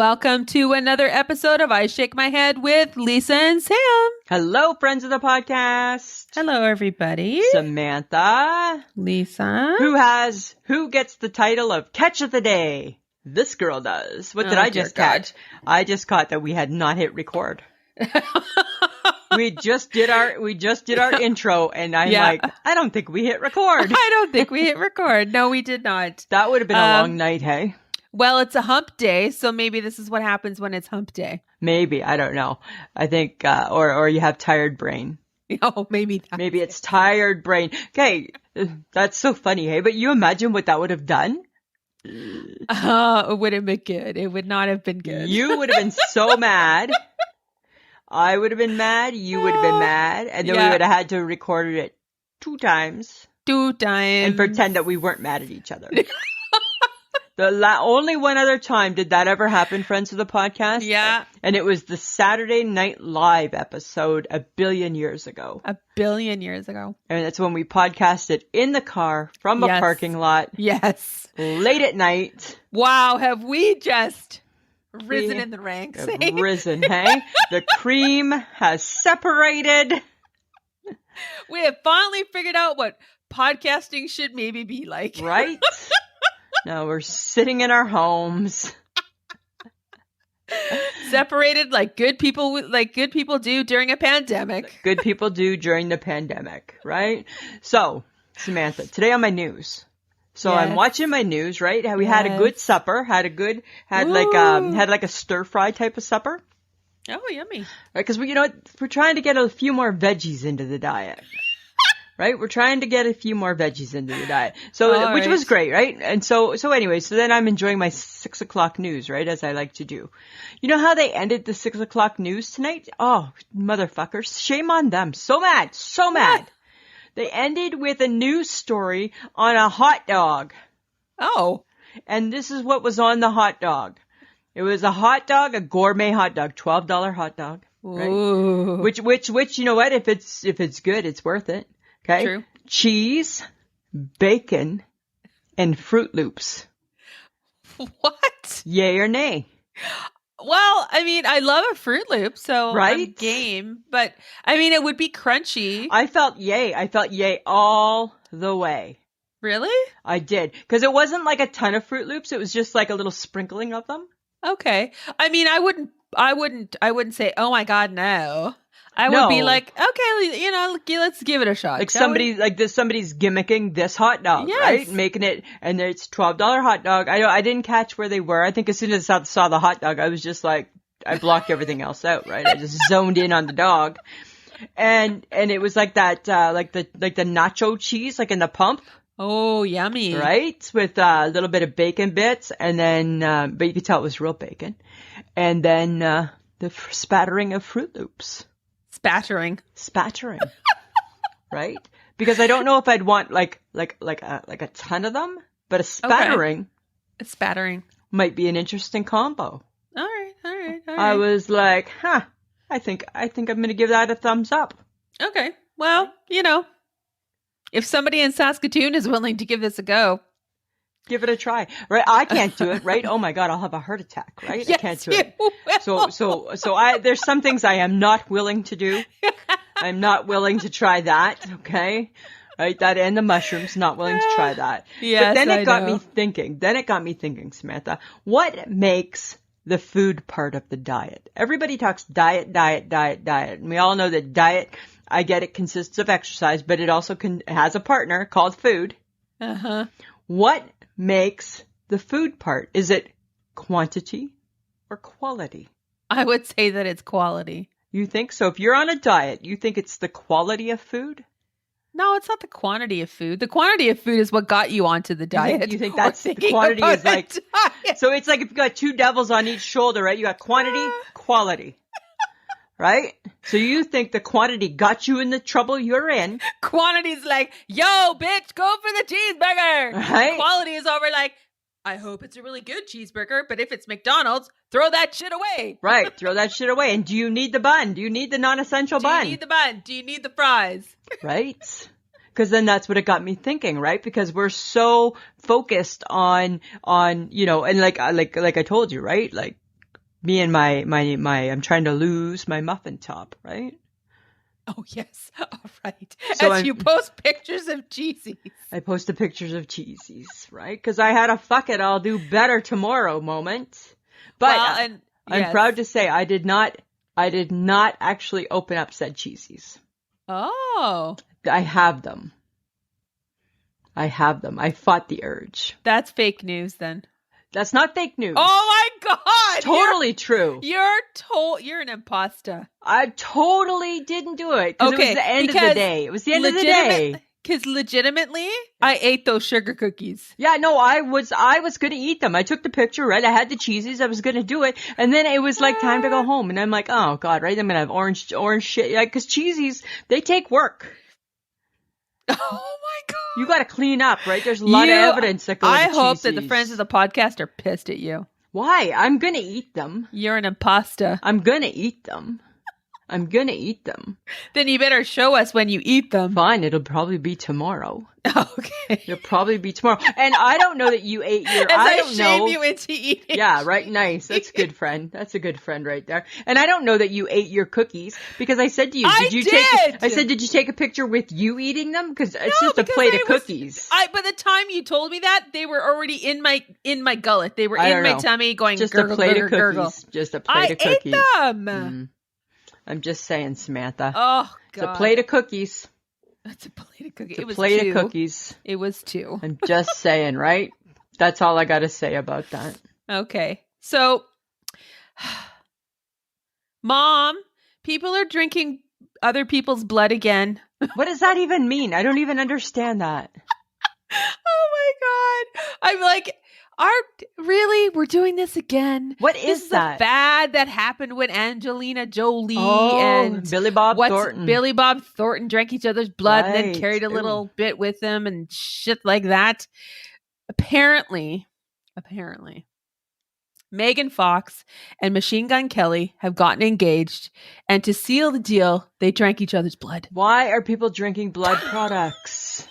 Welcome to another episode of I Shake My Head with Lisa and Sam. Hello, friends of the podcast. Hello, everybody. Samantha. Lisa. Who gets the title of Catch of the Day? This girl does. What did I just catch? I just caught that we had not hit record. We just did our intro, and I'm like, I don't think we hit record. I don't think we hit record. No, we did not. That would have been a long night, hey? Well, it's a hump day, so maybe this is what happens when it's hump day. Maybe. I don't know. I think, or you have tired brain. Oh, maybe. Maybe it's tired brain. Okay. That's so funny, hey? But you imagine what that would have done? It wouldn't be good. It would not have been good. You would have been so mad. I would have been mad. You would have been mad. And then we would have had to record it 2 times. 2 times. And pretend that we weren't mad at each other. Only one other time did that ever happen, friends of the podcast. Yeah. And it was the Saturday Night Live episode 1 billion years ago. 1 billion years ago. And that's when we podcasted in the car from a parking lot. Yes. Late at night. Wow, have we just risen in the ranks? Risen, hey? The cream has separated. We have finally figured out what podcasting should maybe be like. Right? Now we're sitting in our homes. Separated like good people do during a pandemic. Good people do during the pandemic, right? So, Samantha, today on my news. So I'm watching my news, right? We had a good supper, had like a stir fry type of supper. Oh, yummy. Right, because we're trying to get a few more veggies into the diet. Right? We're trying to get a few more veggies into the diet. So, which was great, right? And so anyway, so then I'm enjoying my 6 o'clock news, right? As I like to do. You know how they ended the 6 o'clock news tonight? Oh, motherfuckers. Shame on them. So mad. So mad. They ended with a news story on a hot dog. Oh. And this is what was on the hot dog. It was a hot dog, a gourmet hot dog, $12 hot dog. Right? Ooh. Which, you know what? If it's good, it's worth it. Okay. True. Cheese, bacon, and Fruit Loops. What? Yay or nay? Well, I mean, I love a Fruit Loop, so right? I'm game. But, I mean, it would be crunchy. I felt yay. I felt yay all the way. Really? I did. Because it wasn't like a ton of Fruit Loops. It was just like a little sprinkling of them. Okay. I mean, I wouldn't say, oh my God, no. I would be like, okay, let's give it a shot. Like somebody's gimmicking this hot dog, right? Making it, and it's $12 hot dog. I didn't catch where they were. I think as soon as I saw the hot dog, I was just like, I blocked everything else out, right? I just zoned in on the dog. And it was like that, like the nacho cheese, like in the pump. Oh, yummy. Right? With a little bit of bacon bits, and then, but you could tell it was real bacon. And then, the spattering of Fruit Loops. Spattering. Right? Because I don't know if I'd want like a ton of them, but a spattering. Okay. A spattering might be an interesting combo. All right. I was like, I think I'm going to give that a thumbs up. Okay. Well, if somebody in Saskatoon is willing to give this a go, give it a try, right? I can't do it, right? Oh my God, I'll have a heart attack, right? Yes, I can't do it. So there's some things I am not willing to do. I'm not willing to try that, okay? Right? That and the mushrooms, not willing to try that. Yes, but then it got know. me thinking, Samantha, what makes the food part of the diet? Everybody talks diet. And we all know that diet, I get it, consists of exercise, but it also has a partner called food. Uh-huh. What makes the food part? Is it quantity or quality? I would say that it's quality. You think so? If you're on a diet, you think it's the quality of food? No, it's not the quantity of food. The quantity of food is what got you onto the diet. You think that's the quantity is like, so it's like if you got 2 devils on each shoulder, right? You got quantity, quality. Right? So you think the quantity got you in the trouble you're in. Quantity's like, yo, bitch, go for the cheeseburger. Right? Quality is over like, I hope it's a really good cheeseburger, but if it's McDonald's, throw that shit away. Right. Throw that shit away. And do you need the bun? Do you need the non-essential bun? Do you need the bun? Do you need the fries? Right? Because then that's what it got me thinking, right? Because we're so focused on, and like I told you, right? Like, me and my I'm trying to lose my muffin top, right? Oh, yes. All right. So As you post pictures of cheesies. I posted pictures of cheesies, right? Because I had a fuck it, I'll do better tomorrow moment. But I'm proud to say I did not actually open up said cheesies. Oh. I have them. I fought the urge. That's fake news then. That's not fake news. Oh my God! Totally true. You're an imposter. I totally didn't do it because it was the end of the day. It was the end of the day. Because legitimately, I ate those sugar cookies. Yeah, no, I was going to eat them. I took the picture, right? I had the cheesies. I was going to do it. And then it was like time to go home. And I'm like, oh God, right? I'm going to have orange shit. Yeah, because cheesies, they take work. Oh my God. You got to clean up, right? There's a lot of evidence that goes I to hope cheesies. that the friends of the podcast are pissed at you. Why? I'm going to eat them. You're an imposter. I'm going to eat them. I'm going to eat them. Then you better show us when you eat them. Fine, it'll probably be tomorrow. Okay. It'll probably be tomorrow. And I don't know that you ate your... I don't shame know. you into eating. Yeah, right. Nice. That's a good friend. That's a good friend right there. And I don't know that you ate your cookies because I said to you, I said, did you take a picture with you eating them? Because it's just a plate of cookies. By the time you told me that, they were already in my gullet. They were in my tummy going just gurgle, a plate gurgle, of cookies. gurgle. Just a plate of cookies. I ate them. I'm just saying, Samantha. Oh, God. It's a plate of cookies. That's a plate of cookies. It's a plate of cookies. It was 2. I'm just saying, right? That's all I got to say about that. Okay. So, Mom, people are drinking other people's blood again. What does that even mean? I don't even understand that. Oh my God. I'm like, really? We're doing this again? What is this that? This is a fad that happened when Angelina Jolie and Billy Bob Thornton. Billy Bob Thornton drank each other's blood and then carried a little bit with them and shit like that. Apparently, Megan Fox and Machine Gun Kelly have gotten engaged, and to seal the deal, they drank each other's blood. Why are people drinking blood products?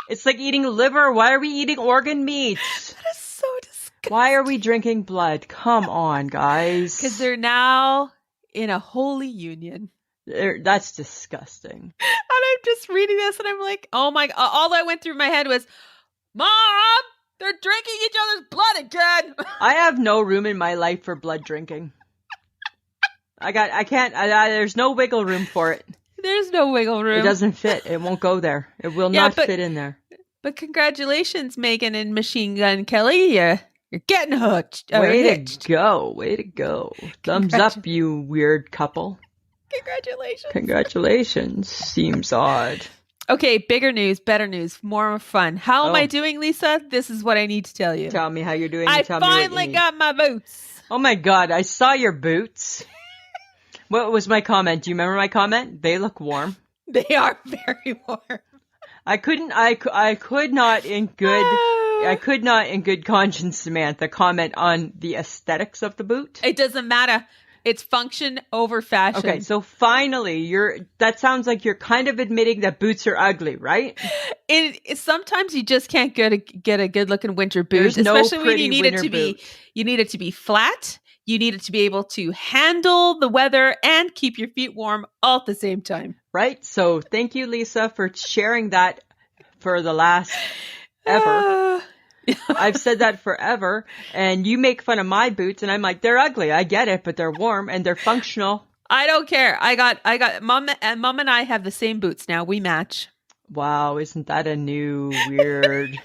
It's like eating liver. Why are we eating organ meat? That is so disgusting. Why are we drinking blood? Come on, guys. Because they're now in a holy union. That's disgusting. And I'm just reading this and I'm like, oh my God. All that went through my head was, Mom, they're drinking each other's blood again. I have no room in my life for blood drinking. There's no wiggle room for it. There's no wiggle room. It doesn't fit. It won't go there. It will not fit in there. But congratulations, Megan and Machine Gun Kelly. You're getting hooked. Way to go. Way to go. Thumbs up, you weird couple. Congratulations. Seems odd. Okay, bigger news, better news, more fun. How am I doing, Lisa? This is what I need to tell you. Tell me how you're doing. I finally got my boots. Oh my God, I saw your boots. What was my comment? Do you remember my comment? They look warm. They are very warm. I could not in good conscience, Samantha, comment on the aesthetics of the boot. It doesn't matter. It's function over fashion. Okay, so finally, that sounds like you're kind of admitting that boots are ugly, right? Sometimes you just can't get a good looking winter boot, especially when you need it to be flat. You need it to be able to handle the weather and keep your feet warm all at the same time. Right. So thank you, Lisa, for sharing that for the last ever. I've said that forever. And you make fun of my boots and I'm like, they're ugly. I get it, but they're warm and they're functional. I don't care. I got Mom and I have the same boots now. We match. Wow. Isn't that a new weird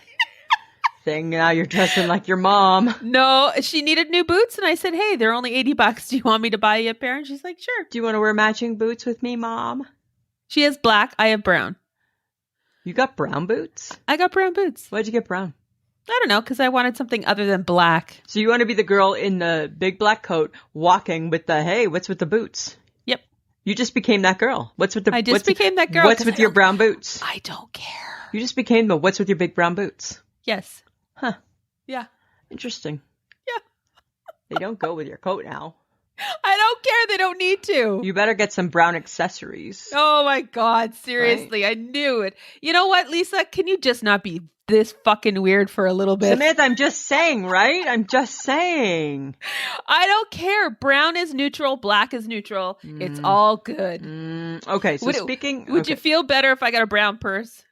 thing? Now you're dressing like your mom. No, she needed new boots and I said, hey, they're only $80. Do you want me to buy you a pair? And she's like, sure. Do you want to wear matching boots with me, Mom? She has black. I have brown. You got brown boots? I got brown boots. Why'd you get brown? I don't know, because I wanted something other than black. So you want to be the girl in the big black coat walking with the, hey, what's with the boots? Yep. You just became that girl. Became that girl. What's with your brown boots? I don't care. You just became the what's with your big brown boots? Yes. Huh. Yeah. Interesting. Yeah. They don't go with your coat now. I don't care. They don't need to. You better get some brown accessories. Oh my God. Seriously. Right? I knew it. You know what, Lisa? Can you just not be this fucking weird for a little bit? Samantha, I'm just saying, right? I'm just saying. I don't care. Brown is neutral. Black is neutral. It's all good. Okay. So would you feel better if I got a brown purse?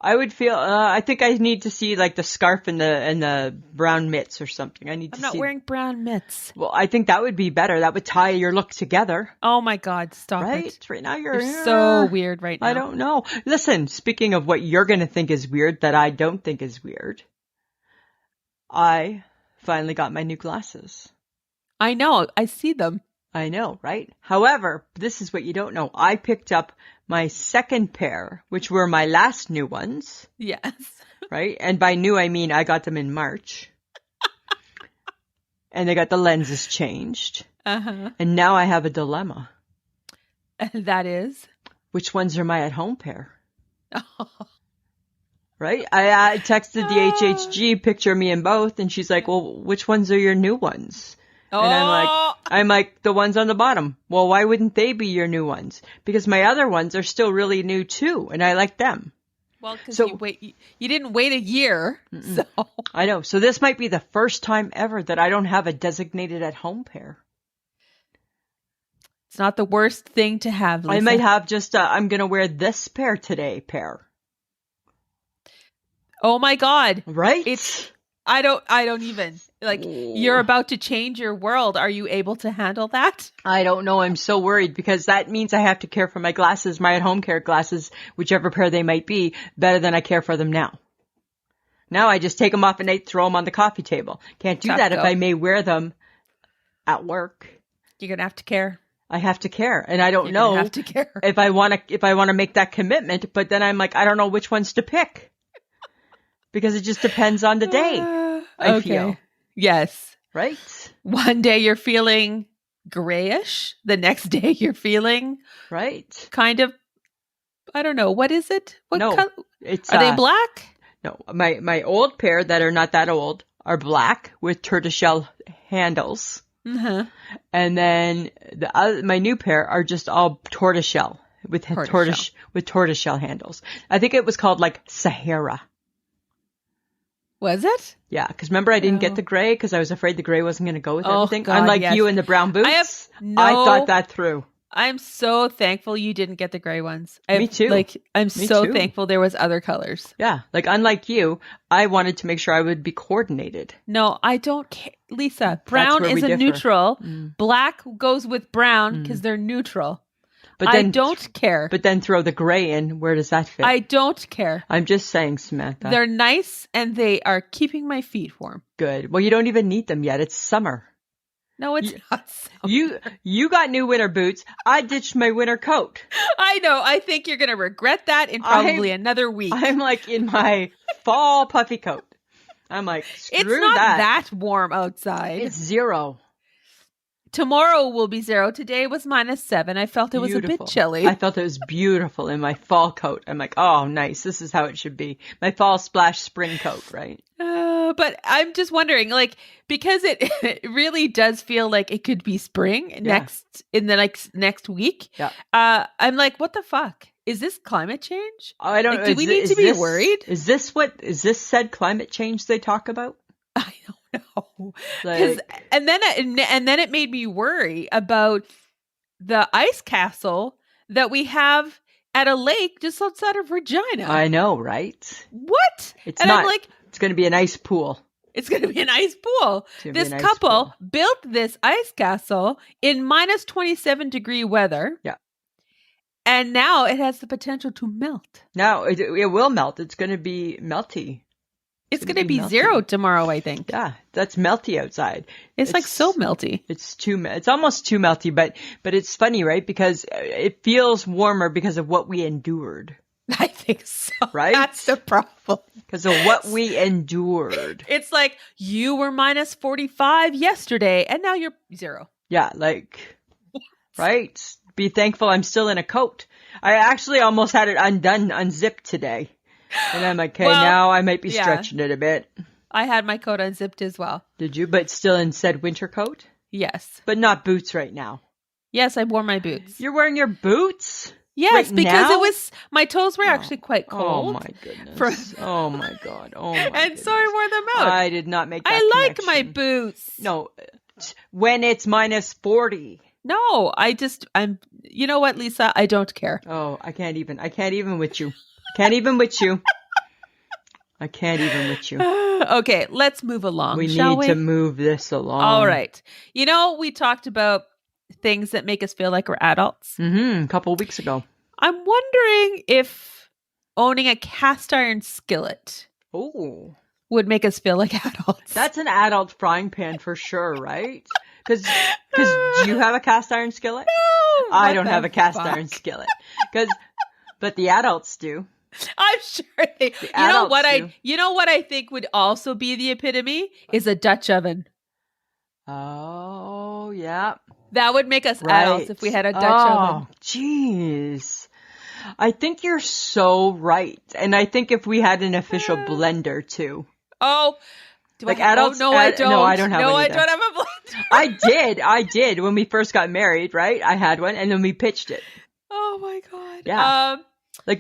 I would feel. I think I need to see like the scarf and the brown mitts or something. I'm not wearing brown mitts. Well, I think that would be better. That would tie your look together. Oh my God! Stop right? it! Right now you're so weird right now. I don't know. Listen, speaking of what you're gonna think is weird that I don't think is weird, I finally got my new glasses. I know. I see them. I know, right? However, this is what you don't know. I picked up my second pair, which were my last new ones. Yes. Right? And by new, I mean I got them in March. And they got the lenses changed. Uh-huh. And now I have a dilemma. And that is? Which ones are my at-home pair? Right? I texted the HHG picture of me in both, and she's like, well, which ones are your new ones? And I'm like, the ones on the bottom. Well, why wouldn't they be your new ones? Because my other ones are still really new too, and I like them. Well, because you didn't wait a year. So I know. So this might be the first time ever that I don't have a designated at-home pair. It's not the worst thing to have, Lisa. I might have just I'm going to wear this pair today pair. Oh my God. Right? I don't even, you're about to change your world. Are you able to handle that? I don't know. I'm so worried because that means I have to care for my glasses, my at-home care glasses, whichever pair they might be, better than I care for them now. Now I just take them off at night, throw them on the coffee table. Can't do that if I may wear them at work. You're going to have to care. I have to care. And I don't know have to care. if I want to make that commitment, but then I'm like, I don't know which ones to pick. Because it just depends on the day, I feel. Yes. Right? One day you're feeling grayish. The next day you're feeling right. Kind of, I don't know. What is it? What color? Are they black? No. My old pair that are not that old are black with tortoiseshell handles. Uh-huh. And then my new pair are just all tortoiseshell with tortoiseshell handles. I think it was called like Sahara. Was it? Yeah, because remember I didn't get the gray because I was afraid the gray wasn't going to go with everything. God, unlike you and the brown boots, I thought that through. I'm so thankful you didn't get the gray ones. Me too. I'm so thankful there was other colors. Yeah, unlike you, I wanted to make sure I would be coordinated. No, I don't care. Lisa, brown is a neutral. Black goes with brown because they're neutral. But then, I don't care. But then throw the gray in. Where does that fit? I don't care. I'm just saying, Samantha. They're nice and they are keeping my feet warm. Good. Well, you don't even need them yet. It's summer. No, it's not summer. You got new winter boots. I ditched my winter coat. I know. I think you're going to regret that in probably another week. I'm like in my fall puffy coat. I'm like, screw that. It's not that warm outside. It's 0. Tomorrow will be 0. Today was -7. I felt it was a bit chilly. I felt it was beautiful in my fall coat. I'm like, oh, nice. This is how it should be. My fall splash spring coat, right? But I'm just wondering, because it really does feel like it could be spring in the next week. Yeah. I'm like, what the fuck? Is this climate change? I don't know. Do we need to be worried? Is this said climate change they talk about? I don't know. And then it made me worry about the ice castle that we have at a lake just outside of Regina. I know, right? What? I'm like, it's going to be an ice pool. It's going to be an ice pool. This couple built this ice castle in -27-degree weather. Yeah. And now it has the potential to melt. Now it will melt. It's going to be melty. It's going to be 0 tomorrow, I think. Yeah, that's melty outside. It's like so melty. It's almost too melty, but it's funny, right? Because it feels warmer because of what we endured. I think so. Right? That's the problem. Because of what we endured. It's like you were -45 yesterday and now you're 0. Yeah, right? Be thankful I'm still in a coat. I actually almost had it unzipped today. And I'm like, okay, now I might be stretching it a bit. I had my coat unzipped as well. Did you? But still in said winter coat? Yes. But not boots right now. Yes, I wore my boots. You're wearing your boots? Yes, right because now? my toes were actually quite cold. Oh my goodness. Oh my God. Oh my goodness. So I wore them out. I did not make that I like connection. my boots. No, when it's minus 40. No, you know what, Lisa? I don't care. Oh, I can't even with you. Can't even with you. I can't even with you. Okay, let's move along, We shall need to move this along. All right. You know, we talked about things that make us feel like we're adults. A couple of weeks ago. I'm wondering if owning a cast iron skillet would make us feel like adults. That's an adult frying pan for sure, right? Because do you have a cast iron skillet? No, I don't have a cast iron skillet. But the adults do. I'm sure they. You know what I think would also be the epitome is a Dutch oven. Oh yeah, that would make us adults if we had a Dutch oven. Oh jeez, I think you're so right, and I think if we had an official blender too. Oh. Adults? No, I don't. No, I don't have one. No, I don't have a blender. I did when we first got married, right? I had one, and then we pitched it. Oh my God. Yeah.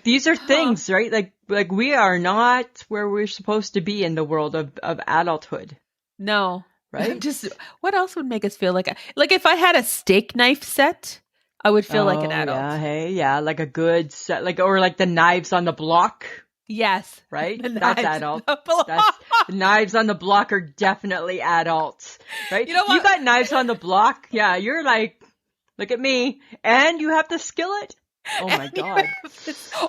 These are things, right? Like we are not where we're supposed to be in the world of adulthood. No. Right? Just what else would make us feel like if I had a steak knife set, I would feel like an adult. Yeah, hey, yeah, like a good set, or like the knives on the block. Yes. Right? That's adult. The knives on the block are definitely adults. Right? You know what? You got knives on the block. Yeah, you're like, look at me. And you have the skillet. Oh my God.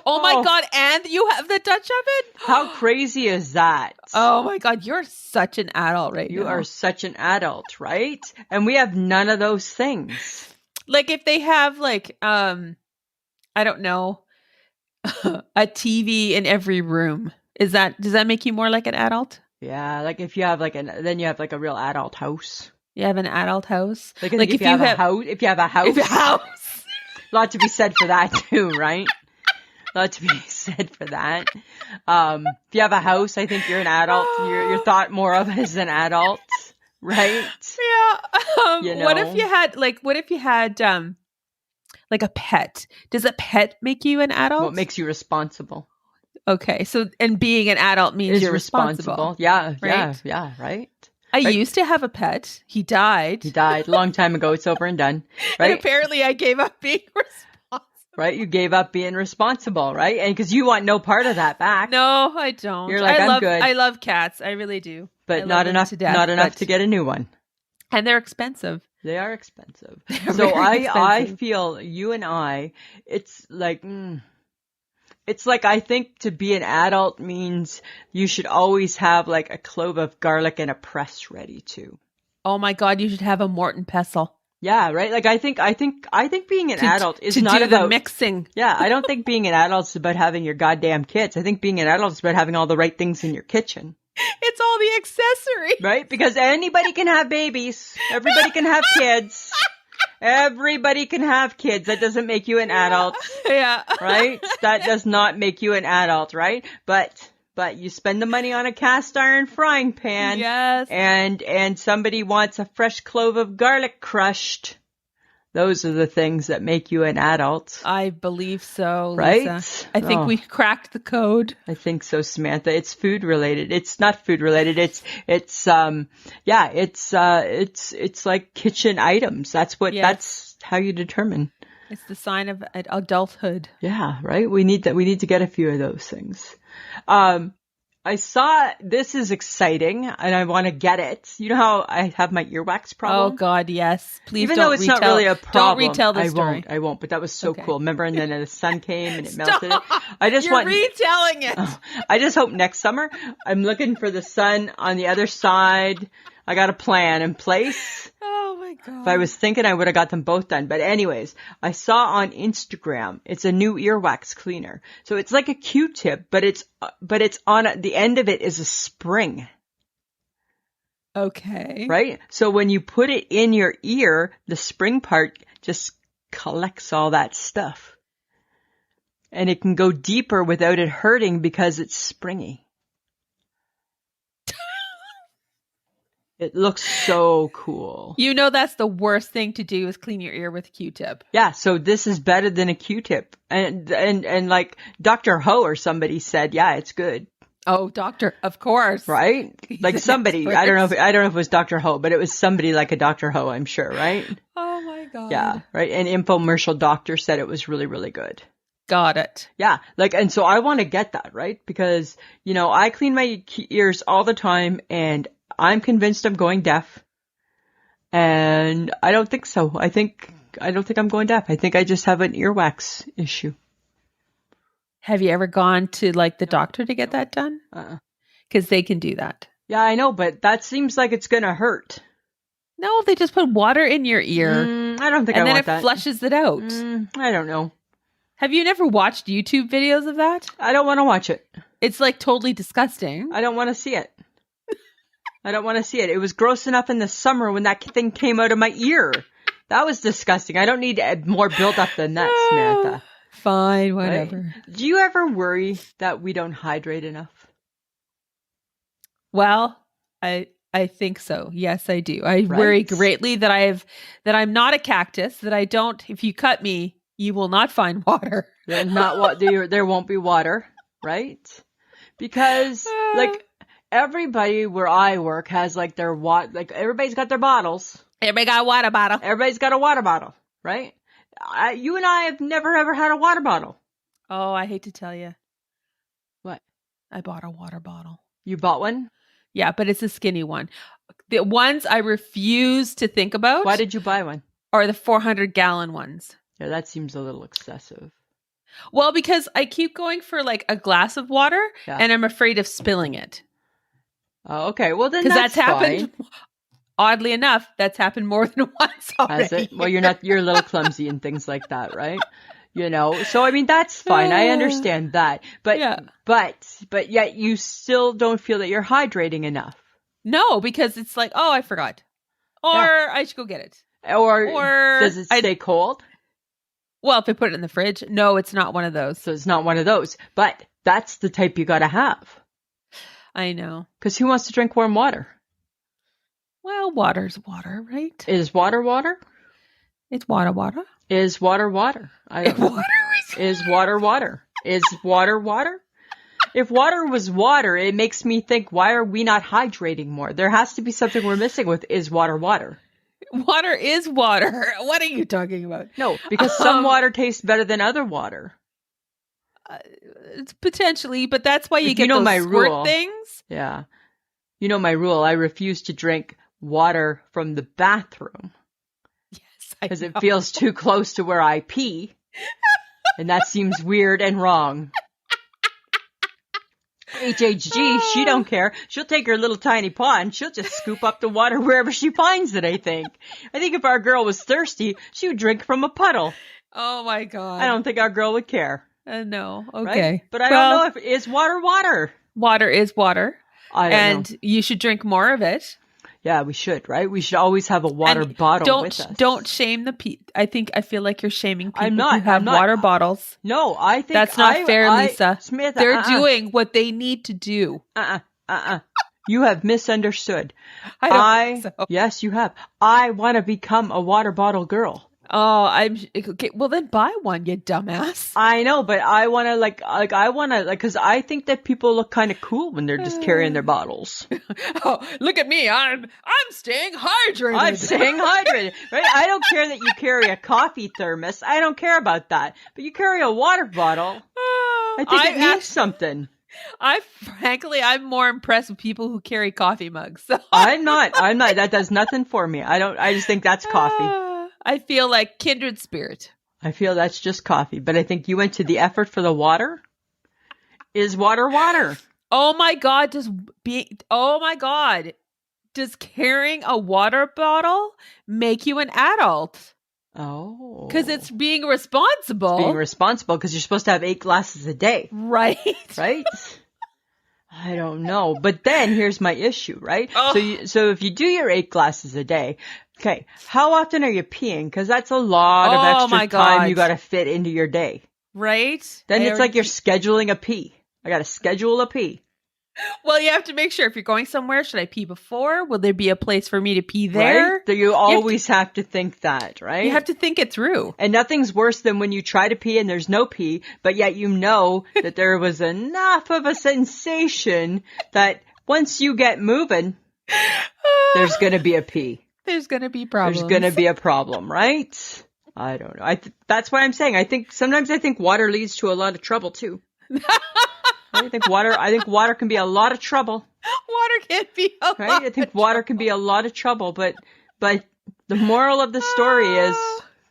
Oh my God. And you have the Dutch oven? How crazy is that? Oh my God. You're such an adult now. You are such an adult, right? And we have none of those things. Like if they have I don't know, a TV in every room. Does that make you more like an adult? Yeah. Like if you have then you have like a real adult house. You have an adult house? Like if you have a house. A lot to be said for that too, right? A lot to be said for that. If you have a house, I think you're an adult. You're thought more of as an adult, right? Yeah. What if you had like a pet? Does a pet make you an adult? What makes you responsible? Okay, so and being an adult means you're responsible. Yeah, right? Yeah, right. I used to have a pet. He died. A long time ago. It's over and done. Right? And apparently I gave up being responsible. Right? You gave up being responsible, right? And because you want no part of that back. No, I don't. You're like, I'm good. I love cats. I really do. But not enough to get a new one. And they're expensive. They are expensive. So I feel you and I, it's like... It's like I think to be an adult means you should always have like a clove of garlic and a press ready too. Oh my God, you should have a Morton pestle. Yeah, right. Like I think being an adult is not about the mixing. Yeah, I don't think being an adult is about having your goddamn kids. I think being an adult is about having all the right things in your kitchen. It's all the accessories. Right? Because anybody can have babies. Everybody can have kids. Everybody can have kids. That doesn't make you an adult. Yeah. Right? That does not make you an adult, right? But you spend the money on a cast iron frying pan. Yes. And somebody wants a fresh clove of garlic crushed. Those are the things that make you an adult. I believe so, right? Lisa. I think we cracked the code. I think so, Samantha. It's food related. It's not food related. It's like kitchen items. That's how you determine. It's the sign of adulthood. Yeah, right? We need to get a few of those things. I saw, this is exciting, and I want to get it. You know how I have my earwax problem? Oh, God, yes. Please Even don't though it's not really a problem. Don't retell the story. I won't, but that was so cool. Remember, and then the sun came and it Stop. melted it. You're retelling it. I just hope next summer, I'm looking for the sun on the other side. I got a plan in place. Oh, my God. If I was thinking, I would have got them both done. But anyways, I saw on Instagram, it's a new earwax cleaner. So it's like a Q-tip, but it's on the end of it is a spring. Okay. Right? So when you put it in your ear, the spring part just collects all that stuff. And it can go deeper without it hurting because it's springy. It looks so cool. You know that's the worst thing to do is clean your ear with a Q-tip. Yeah, so this is better than a Q-tip. And like Dr. Ho or somebody said, yeah, it's good. Oh, doctor, of course. Right? Like somebody, I don't know if it was Dr. Ho, but it was somebody like a Dr. Ho, I'm sure, right? Oh my God. Yeah, right. An infomercial doctor said it was really, really good. Got it. Yeah, like, and so I want to get that, right? Because, you know, I clean my ears all the time and I'm convinced I'm going deaf. And I don't think so. I don't think I'm going deaf. I think I just have an earwax issue. Have you ever gone to like the doctor to get that done? Because they can do that. Yeah, I know, but that seems like it's going to hurt. No, they just put water in your ear. I don't think I want that. And then it flushes it out. I don't know. Have you never watched YouTube videos of that? I don't want to watch it. It's like totally disgusting. I don't want to see it. I don't want to see it. It was gross enough in the summer when that thing came out of my ear. That was disgusting. I don't need more build-up than that, Samantha. Fine, whatever. Right? Do you ever worry that we don't hydrate enough? Well, I think so. Yes, I do. I worry greatly that I'm not a cactus, that I don't, if you cut me, you will not find water. There won't be water, right? Because like everybody where I work has like their like everybody's got their bottles. Everybody got a water bottle. Everybody's got a water bottle, right? You and I have never ever had a water bottle. Oh, I hate to tell you. What? I bought a water bottle. You bought one? Yeah, but it's a skinny one. The ones I refuse to think about. Why did you buy one? Are the 400-gallon ones. Yeah, that seems a little excessive. Well, because I keep going for like a glass of water and I'm afraid of spilling it. Oh, okay. Well, then that's happened. Oddly enough, that's happened more than once already. Has it? Well, you're a little clumsy and things like that, right? You know, so I mean, that's fine. I understand that. But yet you still don't feel that you're hydrating enough. No, because it's like, oh, I forgot. Or I should go get it. Or does it stay cold? Well, if I put it in the fridge, no, it's not one of those. So it's not one of those. But that's the type you got to have. I know. Because who wants to drink warm water? Well, water's water, right? Is water water? It's water. Is water water? I don't know. Is water water? Is water water? If water was water, it makes me think, why are we not hydrating more? There has to be something we're missing with is water water. Water is water. What are you talking about? No, because some water tastes better than other water. It's potentially, but that's why you get those my squirt rule. things. Yeah. You know my rule. I refuse to drink water from the bathroom. Yes, because it feels too close to where I pee. And that seems weird and wrong. HHG, she don't care. She'll take her little tiny paw and she'll just scoop up the water wherever she finds it, I think. I think if our girl was thirsty, she would drink from a puddle. Oh my God. I don't think our girl would care. No. Okay. Right? But I don't know if is water water. Water is water. I don't know. You should drink more of it. Yeah, we should, right? We should always have a water bottle with us. Don't shame the people. I feel like you're shaming people who have water bottles. No, I think that's not fair, Lisa. Smith, they're doing what they need to do. You have misunderstood. I don't think so. Yes, you have. I want to become a water bottle girl. Oh, I'm okay. Well, then buy one, you dumbass. I know, but I want to because I think that people look kind of cool when they're just carrying their bottles. Oh, look at me. I'm staying hydrated. I'm staying hydrated, right? I don't care that you carry a coffee thermos. I don't care about that. But you carry a water bottle. I think it means something. I'm more impressed with people who carry coffee mugs. So. I'm not. That does nothing for me. I just think that's coffee. I feel like kindred spirit. I feel that's just coffee, but I think you went to the effort for the water. Is water water? Oh my God. Does carrying a water bottle make you an adult? Oh. Because it's being responsible. It's being responsible because you're supposed to have 8 glasses a day. Right. Right? I don't know. But then here's my issue, right? Oh. So if you do your 8 glasses a day, okay, how often are you peeing? Because that's a lot of extra time you got to fit into your day. Right? Then it's like you're scheduling a pee. I got to schedule a pee. Well, you have to make sure if you're going somewhere, should I pee before? Will there be a place for me to pee there? Right? You always have to think that, right? You have to think it through. And nothing's worse than when you try to pee and there's no pee, but yet you know that there was enough of a sensation that once you get moving, there's going to be a pee. There's going to be problems. There's going to be a problem, right? I don't know. That's what I'm saying. Sometimes I think water leads to a lot of trouble too. I think water can be a lot of trouble. Water can be a lot. Right? I think water can be a lot of trouble, but the moral of the story is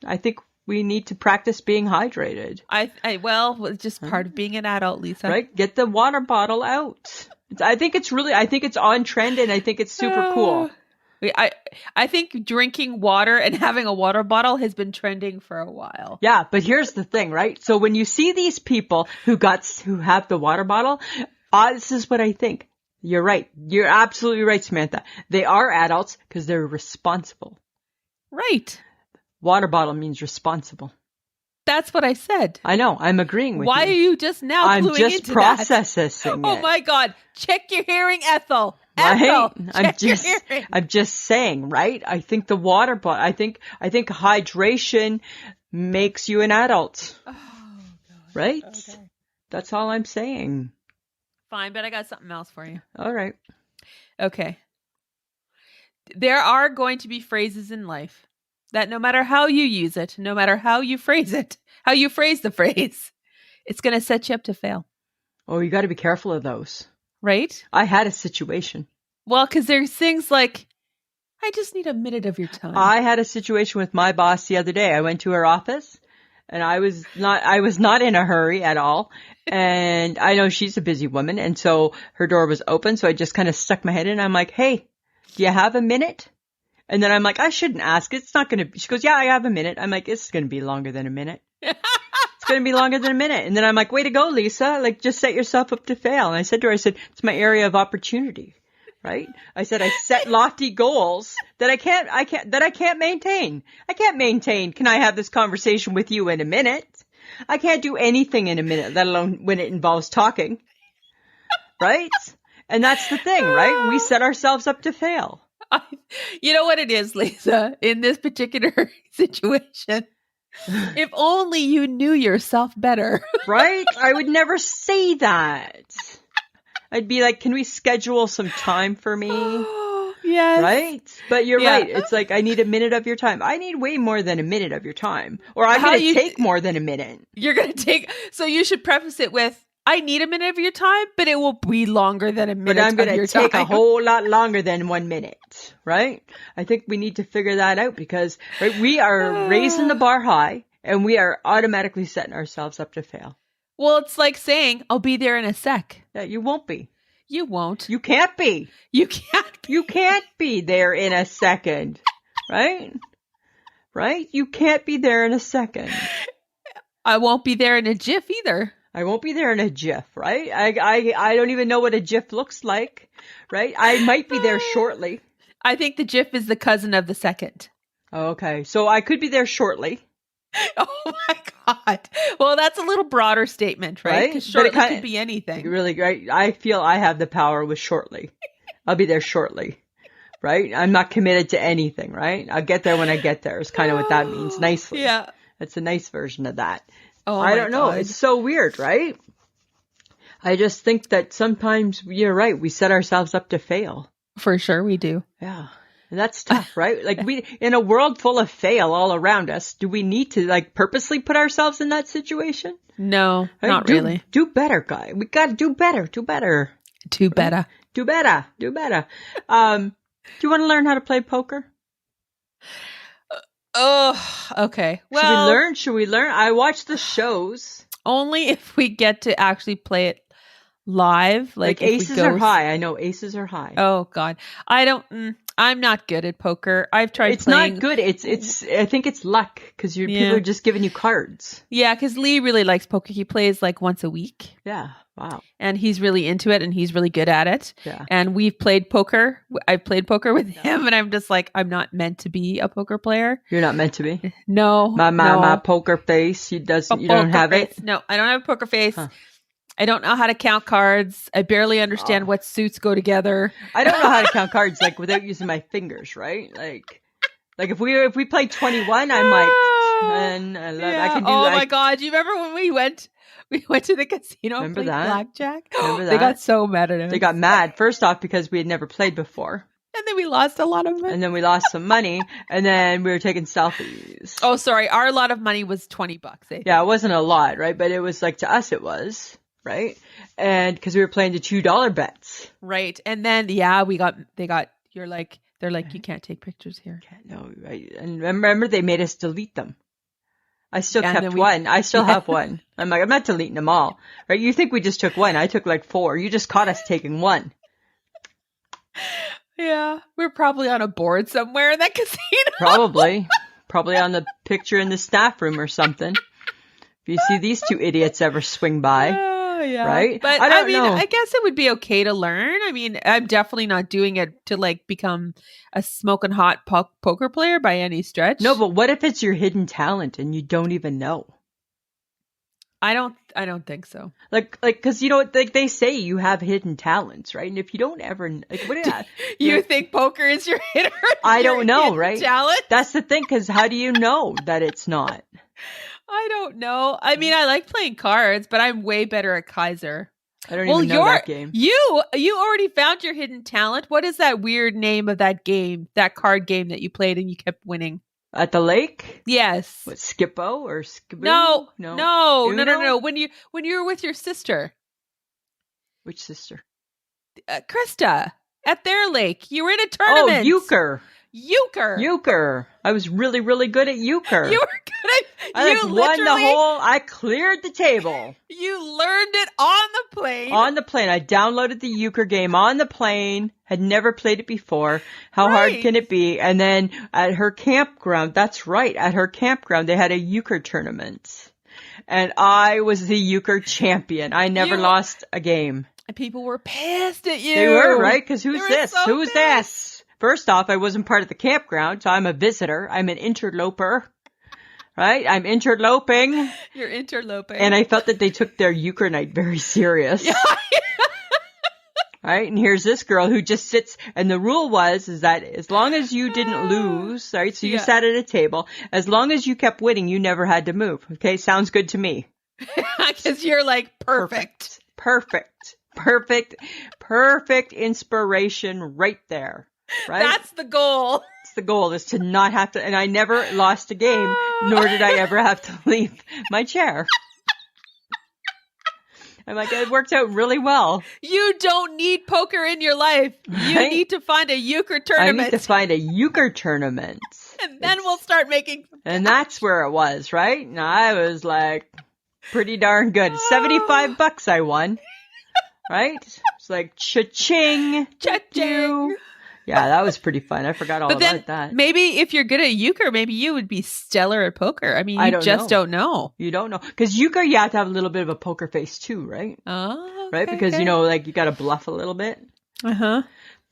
I think we need to practice being hydrated. It's just part of being an adult, Lisa. Right? Get the water bottle out. I think it's on trend and I think it's super cool. I think drinking water and having a water bottle has been trending for a while. Yeah, but here's the thing, right? So when you see these people who have the water bottle, this is what I think. You're right. You're absolutely right, Samantha. They are adults because they're responsible. Right. Water bottle means responsible. That's what I said. I know. I'm agreeing with you. Why are you just now cluing into that? I'm just processing it. Oh my God. Check your hearing, Ethel. Right? I'm just saying, right? I think the water bottle, I think hydration makes you an adult. Oh, God. Right? Okay. That's all I'm saying. Fine, but I got something else for you. All right. Okay. There are going to be phrases in life that no matter how you use it, no matter how you phrase it, how you phrase the phrase, it's going to set you up to fail. Oh, you got to be careful of those. Right? I had a situation. Well, because there's things like, I just need a minute of your time. I had a situation with my boss the other day. I went to her office and I was not in a hurry at all. And I know she's a busy woman. And so her door was open. So I just kind of stuck my head in. I'm like, hey, do you have a minute? And then I'm like, I shouldn't ask. It's not going to, she goes, yeah, I have a minute. I'm like, it's going to be longer than a minute. It's going to be longer than a minute. And then I'm like, way to go, Lisa. Like, just set yourself up to fail. And I said to her, it's my area of opportunity, right? I said, I set lofty goals that I can't maintain. I can't maintain. Can I have this conversation with you in a minute? I can't do anything in a minute, let alone when it involves talking, right? And that's the thing, right? We set ourselves up to fail. You know what it is, Lisa, in this particular situation? If only you knew yourself better. Right? I would never say that. I'd be like, can we schedule some time for me? Yes. Right? But you're right. It's like, I need a minute of your time. I need way more than a minute of your time. Or I'm going to take more than a minute. You're going to take, so you should preface it with, I need a minute of your time, but it will be longer than a minute of your time. But I'm going to take a whole lot longer than 1 minute, right? I think we need to figure that out because we are raising the bar high and we are automatically setting ourselves up to fail. Well, it's like saying, I'll be there in a sec. Yeah, you won't be. You won't. You can't be. You can't be. You can't be there in a second, right? Right? You can't be there in a second. I won't be there in a jiff either. I won't be there in a jiff, right? I don't even know what a jiff looks like, right? I might be there shortly. I think the jiff is the cousin of the second. Okay, so I could be there shortly. Oh my God. Well, that's a little broader statement, right? Because shortly could be anything. Really great. I feel I have the power with shortly. I'll be there shortly, right? I'm not committed to anything, right? I'll get there when I get there is kind of what that means nicely. Yeah. That's a nice version of that. Oh, I don't know. It's so weird, right? I just think that sometimes you're right. We set ourselves up to fail. For sure we do. Yeah. And that's tough, right? Like in a world full of fail all around us, do we need to like purposely put ourselves in that situation? No, right? Not really. Do better, guy. We got to do better. Do better. Do better. Do better. Do better. Do you want to learn how to play poker? Oh, okay. Well, Should we learn? I watch the shows. Only if we get to actually play it live. Like aces are high. I know aces are high. Oh God. I'm not good at poker. I've tried It's playing. not good. I think it's luck because people are just giving you cards. Yeah, because Lee really likes poker. He plays like once a week. Yeah. Wow. And he's really into it and he's really good at it. Yeah. And we've played poker. I've played poker with him and I'm just like, I'm not meant to be a poker player. You're not meant to be? No. My poker face. You don't have it? No, I don't have a poker face. Huh. I don't know how to count cards. I barely understand what suits go together. I don't know how to count cards like without using my fingers, right? Like if we play 21, I'm like 10, 11. I can do. Oh my God! Do you remember when we went to the casino and played blackjack? Remember that? They got so mad at us. They got mad first off because we had never played before. And then we lost a lot of money. And then we lost some money. And then we were taking selfies. Oh, sorry. Our lot of money was $20. Yeah, it wasn't a lot, right? But it was like, to us it was, right? And because we were playing the $2 bets. Right. And then, they're like, you can't take pictures here. No, right. And remember, they made us delete them. I still kept one. I still have one. I'm like, I'm not deleting them all. Right? You think we just took one. I took like 4. You just caught us taking one. Yeah, we're probably on a board somewhere in that casino. Probably on the picture in the staff room or something. If you see these 2 idiots ever swing by, right? But I mean, I guess it would be okay to learn. I mean, I'm definitely not doing it to like become a smoking hot poker player by any stretch. No, but what if it's your hidden talent and you don't even know? I don't think so. Like, cause you know, like they say you have hidden talents, right? And if you don't ever, like, what you think poker is your hidden? I don't know, right? Talent? That's the thing. Cause how do you know that it's not? I don't know. I mean, I like playing cards, but I'm way better at Kaiser. I don't even know that game. You already found your hidden talent. What is that weird name of that game, that card game that you played and you kept winning? At the lake? Yes. What, Skippo or Skiboo? No. When you were with your sister. Which sister? Krista. At their lake. You were in a tournament. Oh, euchre. Euchre. I was really, really good at euchre. You were good at I won the whole, I cleared the table. You learned it on the plane. On the plane. I downloaded the euchre game on the plane. Had never played it before. How hard can it be? And then at her campground, that's right, at her campground, they had a euchre tournament. And I was the euchre champion. I never lost a game. And people were pissed at you. They were, right? Because who's this? So who's this? First off, I wasn't part of the campground, so I'm a visitor. I'm an interloper. Right? I'm interloping. You're interloping. And I felt that they took their euchre night very serious. Yeah. Right? And here's this girl who just sits, and the rule is that as long as you didn't lose, right? So you sat at a table. As long as you kept winning, you never had to move. Okay? Sounds good to me. Because you're like perfect. Perfect inspiration right there. Right? That's the goal. The goal is to not have to, and I never lost a game, nor did I ever have to leave my chair. I'm like, it worked out really well. You don't need poker in your life. You need to find a euchre tournament. I need to find a euchre tournament. And then we'll start making. And that's where it was, right? And I was like, pretty darn good. $75 I won. Right? It's like, cha-ching. Cha-ching. Yeah, that was pretty fun. I forgot all about that. Maybe if you're good at euchre, maybe you would be stellar at poker. I mean, you just don't know. You don't know. Because euchre, you have to have a little bit of a poker face too, right? Oh, okay, right? Because, you know, like you got to bluff a little bit. Uh-huh.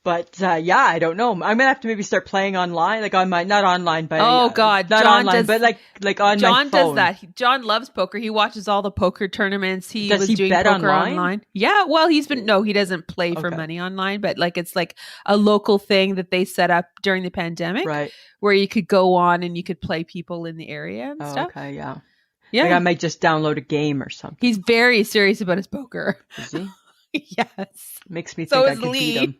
But, yeah, I don't know. I'm going to have to maybe start playing online, like on my, not online, but. Oh, God. Not John online, but like on my phone. John does that. John loves poker. He watches all the poker tournaments. Does he bet poker online. Yeah, well, he doesn't play for money online, but like it's like a local thing that they set up during the pandemic. Right. Where you could go on and you could play people in the area and stuff. Okay, yeah. Yeah. Like I might just download a game or something. He's very serious about his poker. Is he? Yes. Makes me think I could beat him.